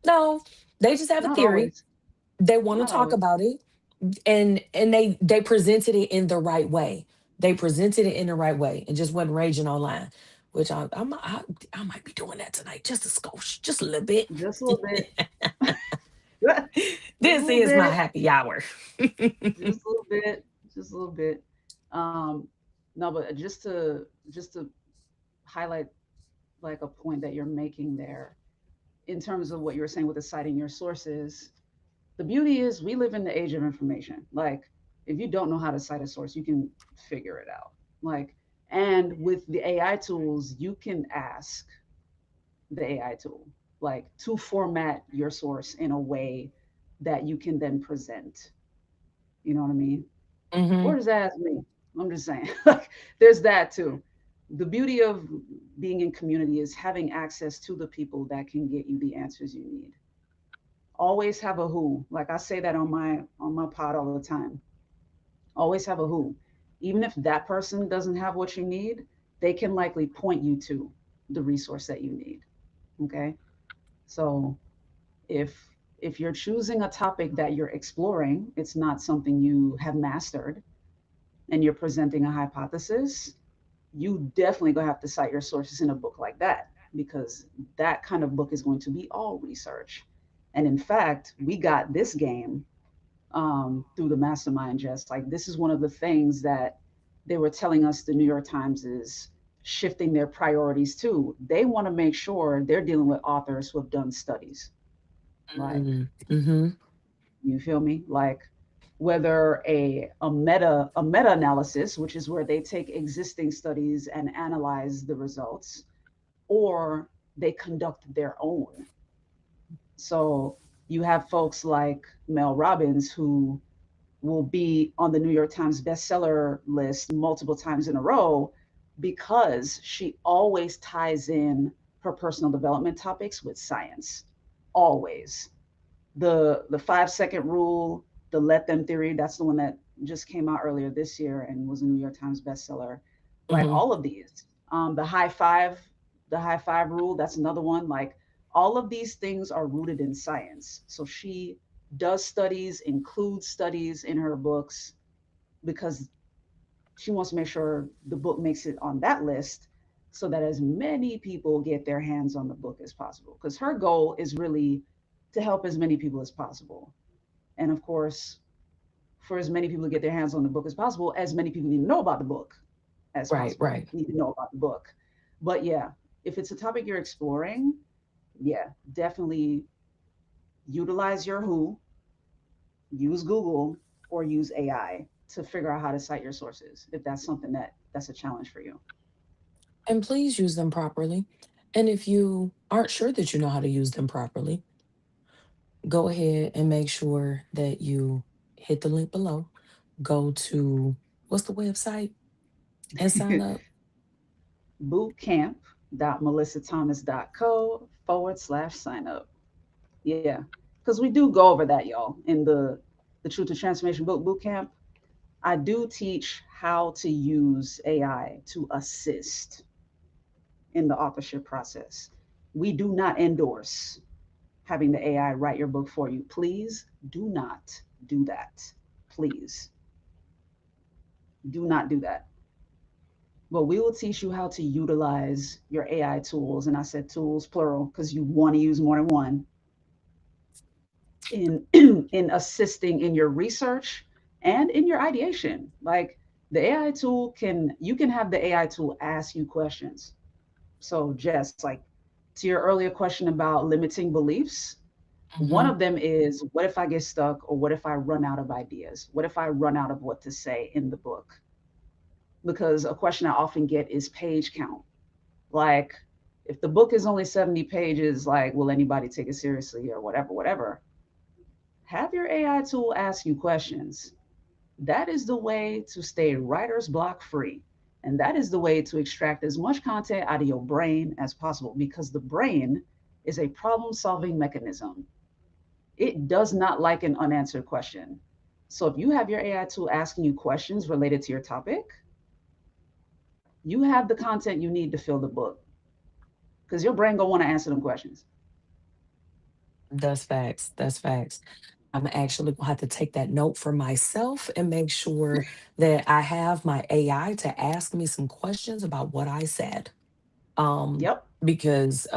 no, they just have a Not theory, always. they want to Not talk always. about it, and they presented it in the right way. They presented it in the right way and just wasn't raging online, which I might be doing that tonight, just a skosh, just a little bit. Just a little bit. Just a This little is my bit. happy hour. Just a little bit. Just a little bit. No, but just to highlight like a point that you're making there in terms of what you were saying with the citing your sources. The beauty is we live in the age of information. Like if you don't know how to cite a source, you can figure it out. Like, and with the AI tools, you can ask the AI tool like to format your source in a way that you can then present. You know what I mean? Or Hmm. just ask me. I'm just saying. Like there's that too. The beauty of being in community is having access to the people that can get you the answers you need. Always have a who. Like I say that on my pod all the time. Always have a who. Even if that person doesn't have what you need, they can likely point you to the resource that you need. Okay? So if if you're choosing a topic that you're exploring, it's not something you have mastered, and you're presenting a hypothesis, you definitely gonna have to cite your sources in a book like that, because that kind of book is going to be all research. And in fact, we got this game through the mastermind. Just like this is one of the things that they were telling us the New York Times is shifting their priorities to. They want to make sure they're dealing with authors who have done studies. Like, Mm-hmm. you feel me? Like whether a meta analysis, which is where they take existing studies and analyze the results, or they conduct their own. So you have folks like Mel Robbins who will be on the New York Times bestseller list multiple times in a row because she always ties in her personal development topics with science. Always. The 5 second rule, the let them theory, that's the one that just came out earlier this year and was a New York Times bestseller. Like Hmm. all of these, the high five rule, that's another one. Like all of these things are rooted in science. So she does studies, includes studies in her books because she wants to make sure the book makes it on that list so that as many people get their hands on the book as possible. Because her goal is really to help as many people as possible. And of course, for as many people to get their hands on the book as possible, as many people need to know about the book as Right, possible, right. need to know about the book. But yeah, if it's a topic you're exploring, yeah, definitely utilize your who, use Google, or use AI to figure out how to cite your sources if that's something that's a challenge for you. And please use them properly. And if you aren't sure that you know how to use them properly, go ahead and make sure that you hit the link below. Go to, what's the website, and sign up. bootcamp.melissathomas.co/sign up. Yeah, because we do go over that, y'all, in the Truth to Transformation boot camp. I do teach how to use AI to assist in the authorship process. We do not endorse having the AI write your book for you. Please do not do that. Please do not do that. but we will teach you how to utilize your AI tools. And I said tools plural because you want to use more than one in in assisting in your research and in your ideation. Like the AI tool can you can have the AI tool ask you questions. So Jess, like to your earlier question about limiting beliefs, one Hmm. of them is what if I get stuck or what if I run out of ideas? What if I run out of what to say in the book? Because a question I often get is page count. Like, if the book is only 70 pages, like, will anybody take it seriously or whatever, whatever? Have your AI tool ask you questions. That is the way to stay writer's block free. And that is the way to extract as much content out of your brain as possible because the brain is a problem solving mechanism. It does not like an unanswered question. So if you have your AI tool asking you questions related to your topic, you have the content you need to fill the book because your brain gonna want to answer them questions. That's facts. That's facts. I'm actually gonna have to take that note for myself and make sure that I have my AI to ask me some questions about what I said. um Yep. because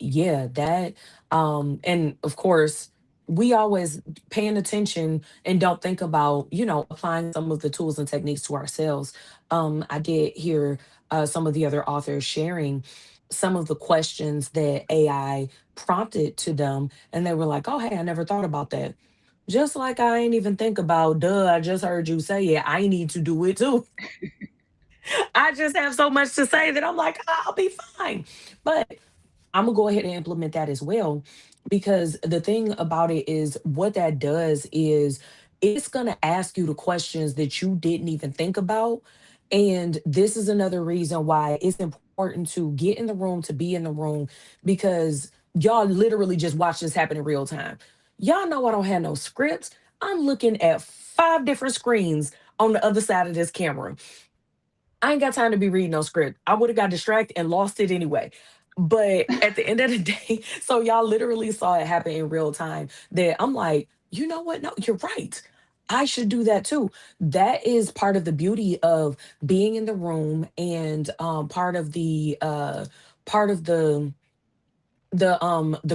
yeah, that and of course we always paying attention and don't think about, applying some of the tools and techniques to ourselves. I did hear some of the other authors sharing some of the questions that AI prompted to them, and they were like, oh, hey, I never thought about that. Just like I ain't even think about, duh, I just heard you say it, I need to do it too. I just have so much to say that I'm like, I'll be fine. But I'm gonna go ahead and implement that as well, because the thing about it is what that does is it's gonna ask you the questions that you didn't even think about. And this is another reason why it's important to get in the room, to be in the room, because y'all literally just watch this happen in real time. Y'all know I don't have no scripts. I'm looking at five different screens on the other side of this camera. I ain't got time to be reading no script. I would have got distracted and lost it anyway. But at the end of the day, so y'all literally saw it happen in real time. That I'm like, you know what? No, you're right. I should do that too. That is part of the beauty of being in the room, and part of the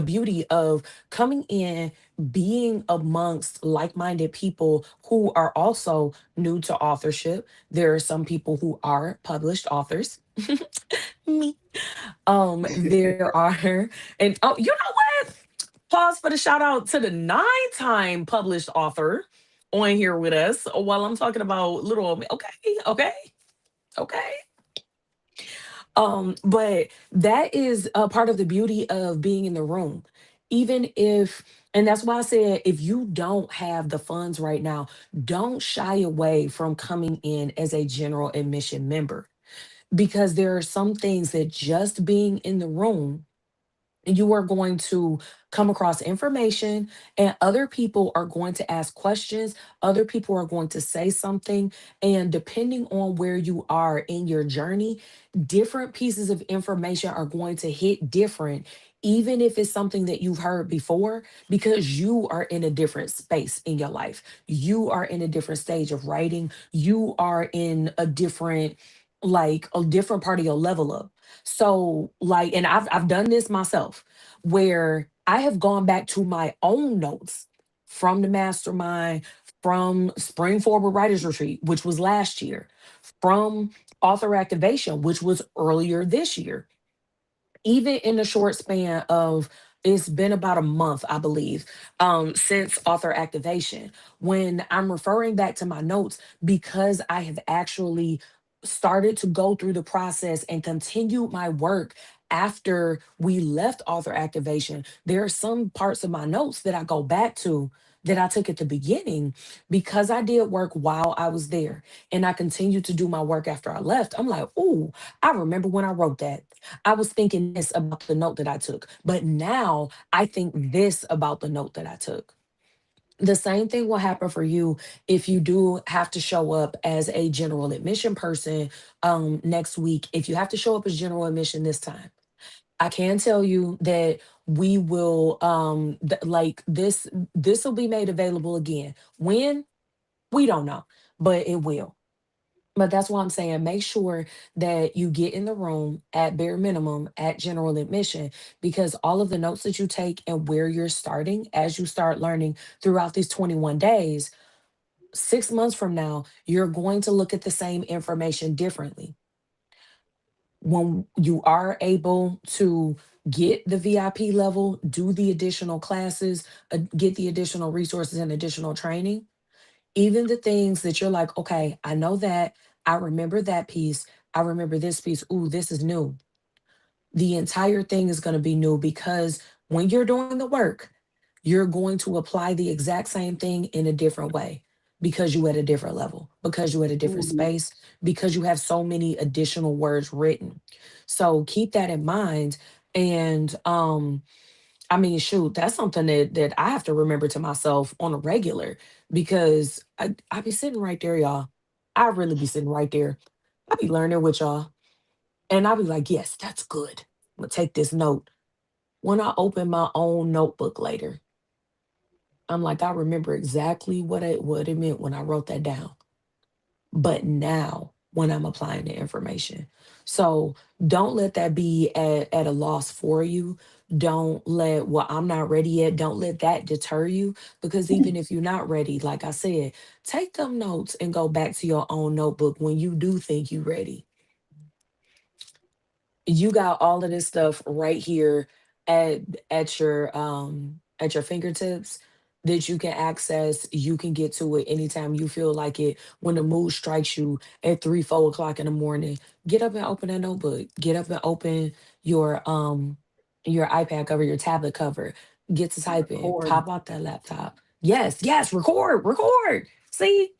beauty of coming in, being amongst like-minded people who are also new to authorship. There are some people who are published authors. Me. There are, and oh, you know what? Pause for the shout out to the 9-time published author on here with us while I'm talking about little old me. Okay, okay, okay. But that is a part of the beauty of being in the room. Even if, and that's why I said, if you don't have the funds right now, don't shy away from coming in as a general admission member, because there are some things that just being in the room, you are going to come across information, and other people are going to ask questions, other people are going to say something, and depending on where you are in your journey, different pieces of information are going to hit different, even if it's something that you've heard before, because you are in a different space in your life, you are in a different stage of writing, you are in a different, like a different part of your level up. So, like, and I've done this myself, where I have gone back to my own notes from the mastermind, from Spring Forward Writers Retreat, which was last year, from author activation, which was earlier this year, even in the short span of, it's been about a month, I believe, since author activation, when I'm referring back to my notes, because I have actually started to go through the process and continued my work after we left author activation, there are some parts of my notes that I go back to that I took at the beginning, because I did work while I was there and I continued to do my work after I left. I'm like, oh, I remember when I wrote that. I was thinking this about the note that I took, but now I think this about the note that I took. The same thing will happen for you if you do have to show up as a general admission person next week. If you have to show up as general admission this time, I can tell you that we will like this will be made available again. When? We don't know, but it will. But that's why I'm saying make sure that you get in the room at bare minimum at general admission, because all of the notes that you take and where you're starting as you start learning throughout these 21 days, 6 months from now, you're going to look at the same information differently. When you are able to get the VIP level, do the additional classes, get the additional resources and additional training, even the things that you're like, okay, I know that, I remember that piece, I remember this piece, ooh, this is new. The entire thing is going to be new because when you're doing the work, you're going to apply the exact same thing in a different way because you at a different level, because you at a different Hmm. space, because you have so many additional words written. So keep that in mind. And I mean, shoot, that's something that I have to remember to myself on a regular because I be sitting right there, y'all. I really be sitting right there. I be learning with y'all. And I'll be like, yes, that's good. I'm gonna take this note. When I open my own notebook later, I'm like, I remember exactly what it meant when I wrote that down. But now when I'm applying the information. So don't let that be at a loss for you. Don't let, well, I'm not ready yet. Don't let that deter you. Because even if you're not ready, like I said, take them notes and go back to your own notebook when you do think you're ready. You got all of this stuff right here at at your fingertips that you can access. You can get to it anytime you feel like it. When the mood strikes you at 3 4 o'clock in the morning, get up and open that notebook. Get up and open your iPad cover, your tablet cover. Get to typing, Record. pop out that laptop. Yes, yes, record. See,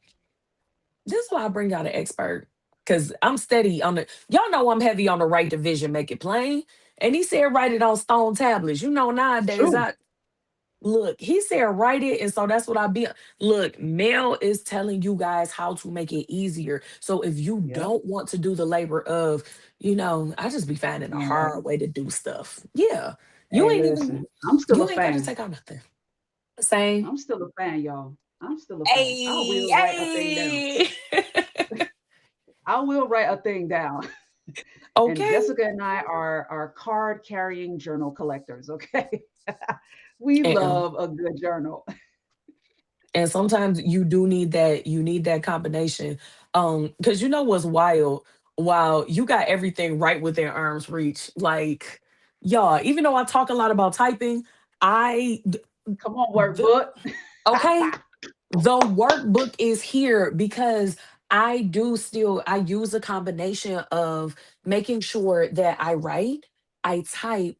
this is why I bring out an expert. Cause I'm steady on the, y'all know I'm heavy on the right division, make it plain. And he said write it on stone tablets. You know, nowadays True. I look, he said write it, and so that's what I be. Look, Mel is telling you guys how to make it easier. So if you Yep. don't want to do the labor of, I just be finding a Hey, hard way to do stuff. Yeah. You hey, ain't even listen. I'm still a you ain't gotta fan. take out nothing. Same. I'm still a fan, y'all. I'm still a fan. I Hey, will write a thing down. hey. I will write a thing down. And Okay. Jessica and I are card carrying journal collectors. Okay. We And love a good journal. and sometimes you need that combination. Because you know what's wild? Wow, you got everything right within arm's reach. Like, y'all, even though I talk a lot about typing, I Come on, the, workbook. okay, the workbook is here because I use a combination of making sure that I write, I type,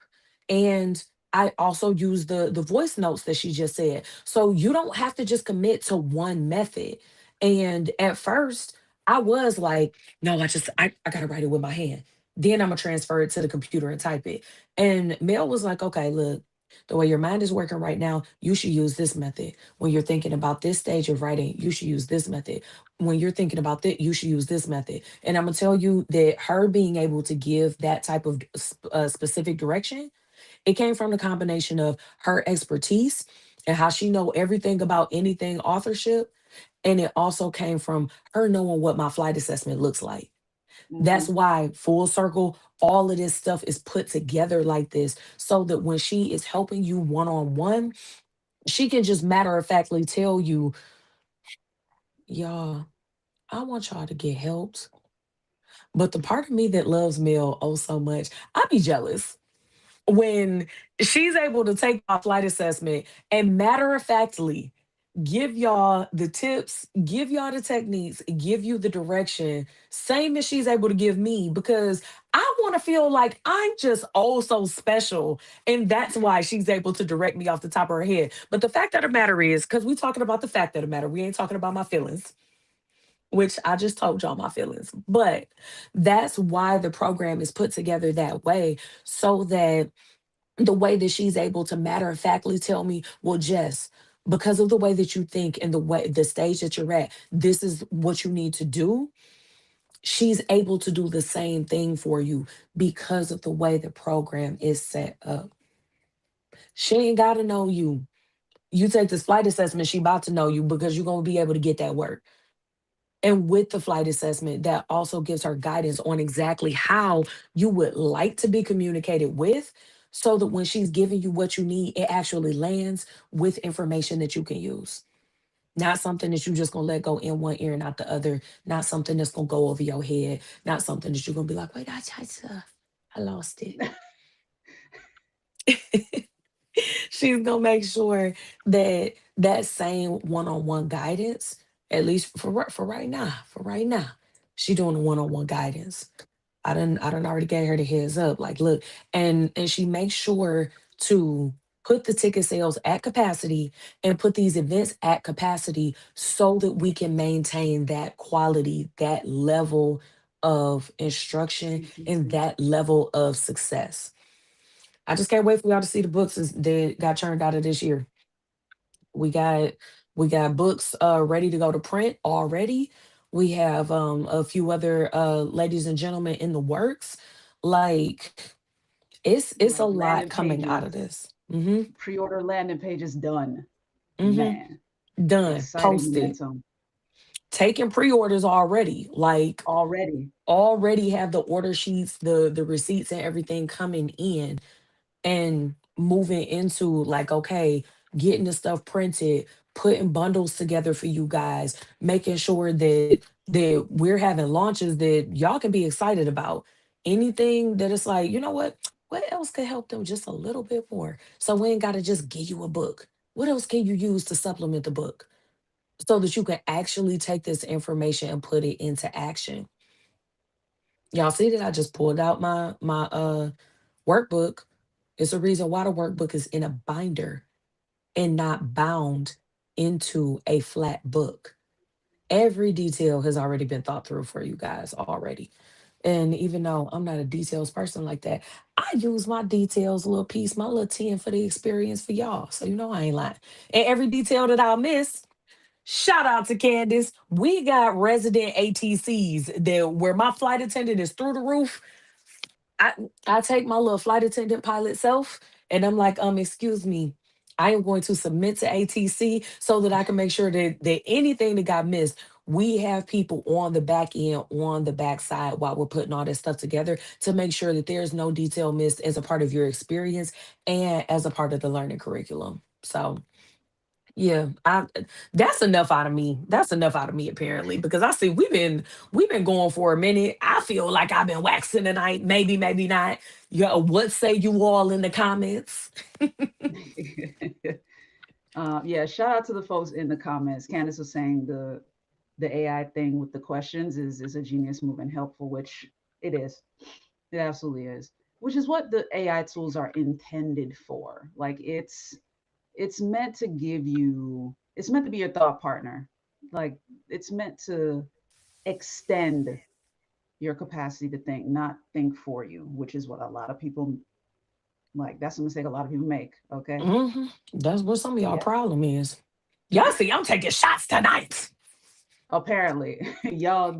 and I also use the voice notes that she just said. So you don't have to just commit to one method. And at first, I was like, no, I gotta write it with my hand. Then I'm gonna transfer it to the computer and type it. And Mel was like, okay, look, the way your mind is working right now, you should use this method. When you're thinking about this stage of writing, you should use this method. When you're thinking about that, you should use this method. And I'm gonna tell you that her being able to give that type of specific direction, it came from the combination of her expertise and how she know everything about anything authorship, and it also came from her knowing what my flight assessment looks like. That's Hmm. why full circle, all of this stuff is put together like this so that when she is helping you one on one, she can just matter of factly tell you, y'all, I want y'all to get helped. But the part of me that loves Mel oh so much, I be jealous when she's able to take my flight assessment and matter of factly give y'all the tips, give y'all the techniques, give you the direction, same as she's able to give me, because I want to feel like I'm just oh so special. And that's why she's able to direct me off the top of her head. But the fact of the matter is, because we're talking about the fact of the matter, we ain't talking about my feelings, which I just told y'all my feelings. But that's why the program is put together that way, so that the way that she's able to matter of factly tell me, well, Jess, because of the way that you think and the stage that you're at, this is what you need to do. She's able to do the same thing for you because of the way the program is set up. She ain't gotta know you. You take this flight assessment, she about to know you because you're gonna be able to get that work. And with the flight assessment, that also gives her guidance on exactly how you would like to be communicated with, so that when she's giving you what you need, it actually lands with information that you can use. Not something that you just gonna let go in one ear and out the other. Not something that's gonna go over your head. Not something that you're gonna be like, wait, I lost it. She's gonna make sure that that same one-on-one guidance, at least for right now, she doing the one-on-one guidance. I done already gave her the heads up. Like, look, and she makes sure to put the ticket sales at capacity and put these events at capacity so that we can maintain that quality, that level of instruction, and Consistency. that level of success. I just can't wait for y'all to see the books that got churned out of this year. We got we got books ready to go to print already. We have a few other ladies and gentlemen in the works. Like, it's a Like lot landing coming out pages, of this. Mhm. pre-order landing pages done. Mhm. Man, Done. exciting Posted. momentum Taking pre-orders already. Like, already. already have the order sheets, the receipts and everything coming in, and moving into like, okay, getting the stuff printed, putting bundles together for you guys, making sure that we're having launches that y'all can be excited about. Anything that it's like, you know what else could help them just a little bit more, so we ain't got to just give you a book. What else can you use to supplement the book so that you can actually take this information and put it into action? Y'all see that I just pulled out my workbook. It's a reason why the workbook is in a binder and not bound into a flat book. Every detail has already been thought through for you guys already. And even though I'm not a details person like that, I use my details a little piece, my little 10 for the experience for y'all. So you know I ain't lying. And every detail that I'll miss, shout out to Candace. We got resident ATCs that where my flight attendant is through the roof. I I take my little flight attendant pilot self and I'm like, excuse me, I am going to submit to ATC so that I can make sure that anything that got missed, we have people on the back end, on the back side while we're putting all this stuff together to make sure that there's no detail missed as a part of your experience and as a part of the learning curriculum. So yeah, I that's enough out of me. That's enough out of me apparently because I see we've been going for a minute. I feel like I've been waxing tonight. Maybe, maybe not. Yo, what say you all in the comments? Yeah, shout out to the folks in the comments. Candace was saying the AI thing with the questions is a genius move and helpful, which it is. It absolutely is. Which is what the AI tools are intended for. Like it's meant to give you, it's meant to be your thought partner. Like it's meant to extend your capacity to think, not think for you, which is what a lot of people like. That's a mistake a lot of people make. Okay. That's what some of y'all Yeah. problem is. Y'all see, I'm taking shots tonight. Apparently, y'all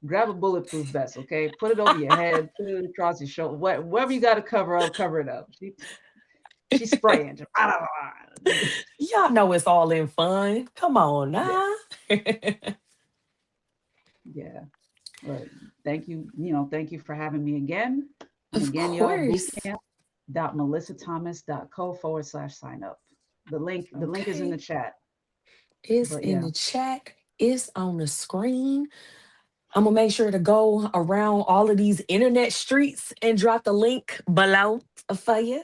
grab a bulletproof vest, okay? Put it over your head, put it across your shoulder, whatever you got to cover up, cover it up. She's spraying. Y'all know it's all in fun. Come on Yeah, now. yeah. But thank you, thank you for having me again. And Of again, y'all, course. bootcamp.melissathomas.co/sign up. The link is in the Okay. chat. It's But in yeah, the chat. It's on the screen. I'm gonna make sure to go around all of these internet streets and drop the link below for you.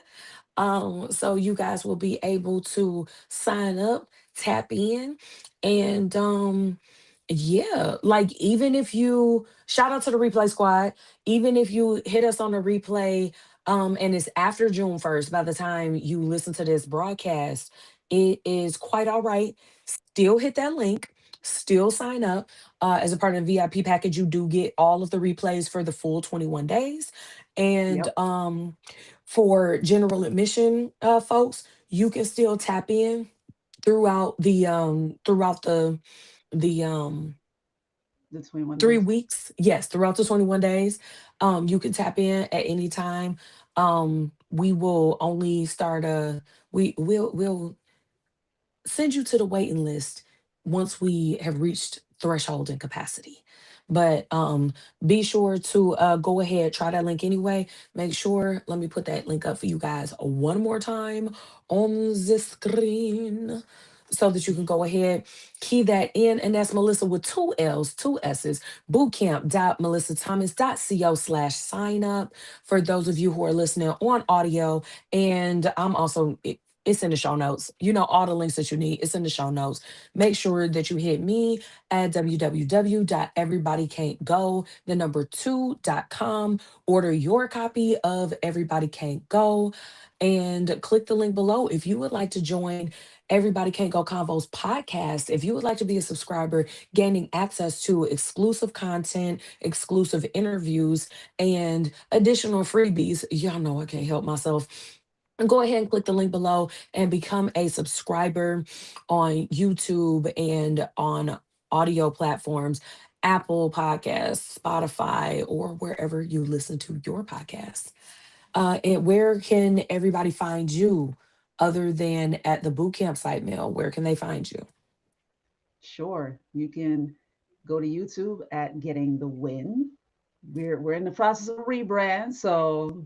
So you guys will be able to sign up, tap in, and yeah, like even if you shout out to the replay squad, even if you hit us on the replay, and it's after June 1st, by the time you listen to this broadcast, it is quite all right. Still hit that link, still sign up. As a part of the VIP package, you do get all of the replays for the full 21 days. And yep. for general admission folks, you can still tap in throughout the The 21 3 days. weeks. Yes, throughout the 21 days. You can tap in at any time. We will only start we'll send you to the waiting list once we have reached threshold and capacity. But be sure to go ahead, try that link anyway. Make sure, let me put that link up for you guys one more time on the screen so that you can go ahead, key that in. And that's Mellissa with two L's, two S's, bootcamp.melissathomas.co/sign up for those of you who are listening on audio. And I'm also, it's in the show notes. You know, all the links that you need, it's in the show notes. Make sure that you hit me at www.everybodycan'tgo, the number 2.com. Order your copy of Everybody Can't Go and click the link below if you would like to join Everybody Can't Go Convos podcast. If you would like to be a subscriber, gaining access to exclusive content, exclusive interviews, and additional freebies, y'all know I can't help myself. Go ahead and click the link below and become a subscriber on YouTube and on audio platforms, Apple Podcasts, Spotify, or wherever you listen to your podcasts. And where can everybody find you other than at the bootcamp site, Mel? Where can they find you? Sure. You can go to YouTube at Getting the Win. We're in the process of a rebrand, so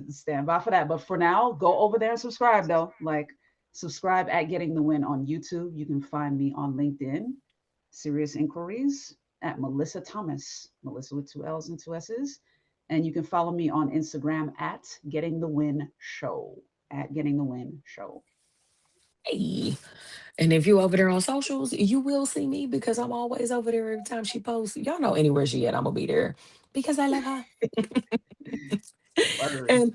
stand by for that. But for now, go over there and subscribe though. Like subscribe at Getting the Win on YouTube. You can find me on LinkedIn, Serious Inquiries at Mellissa Thomas, Mellissa with two L's and two S's. And you can follow me on Instagram at Getting the Win Show. At Getting the Win Show. Hey. And if you over there on socials, you will see me because I'm always over there every time she posts. Y'all know anywhere she at, I'm gonna be there because I love her. Word. And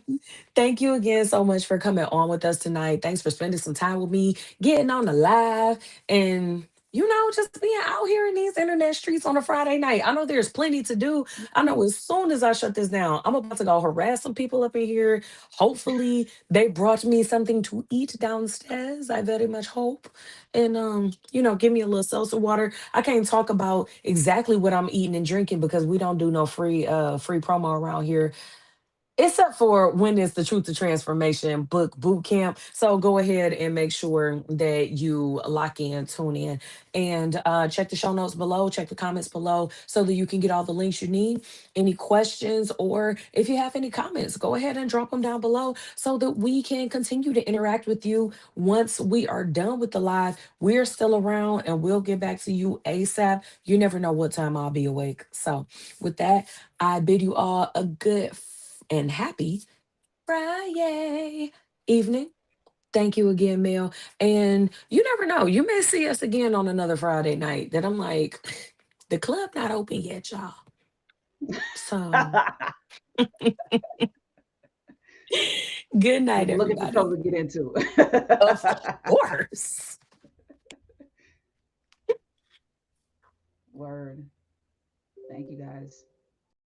thank you again so much for coming on with us tonight. Thanks for spending some time with me, getting on the live, and just being out here in these internet streets on a Friday night. I know there's plenty to do. I know as soon as I shut this down, I'm about to go harass some people up in here. Hopefully, they brought me something to eat downstairs. I very much hope. And give me a little seltzer water. I can't talk about exactly what I'm eating and drinking because we don't do no free promo around here except for when it's the Truth to Transformation book boot camp. So go ahead and make sure that you lock in, tune in, and check the show notes below, check the comments below so that you can get all the links you need. Any questions or if you have any comments, go ahead and drop them down below so that we can continue to interact with you once we are done with the live. We're still around and we'll get back to you ASAP. You never know what time I'll be awake. So with that, I bid you all a good and happy Friday evening. Thank you again, Mel. And you never know, you may see us again on another Friday night that I'm like, the club not open yet, y'all. So good night, Looking for everybody. trouble to get into. Of course. Word. Thank you guys.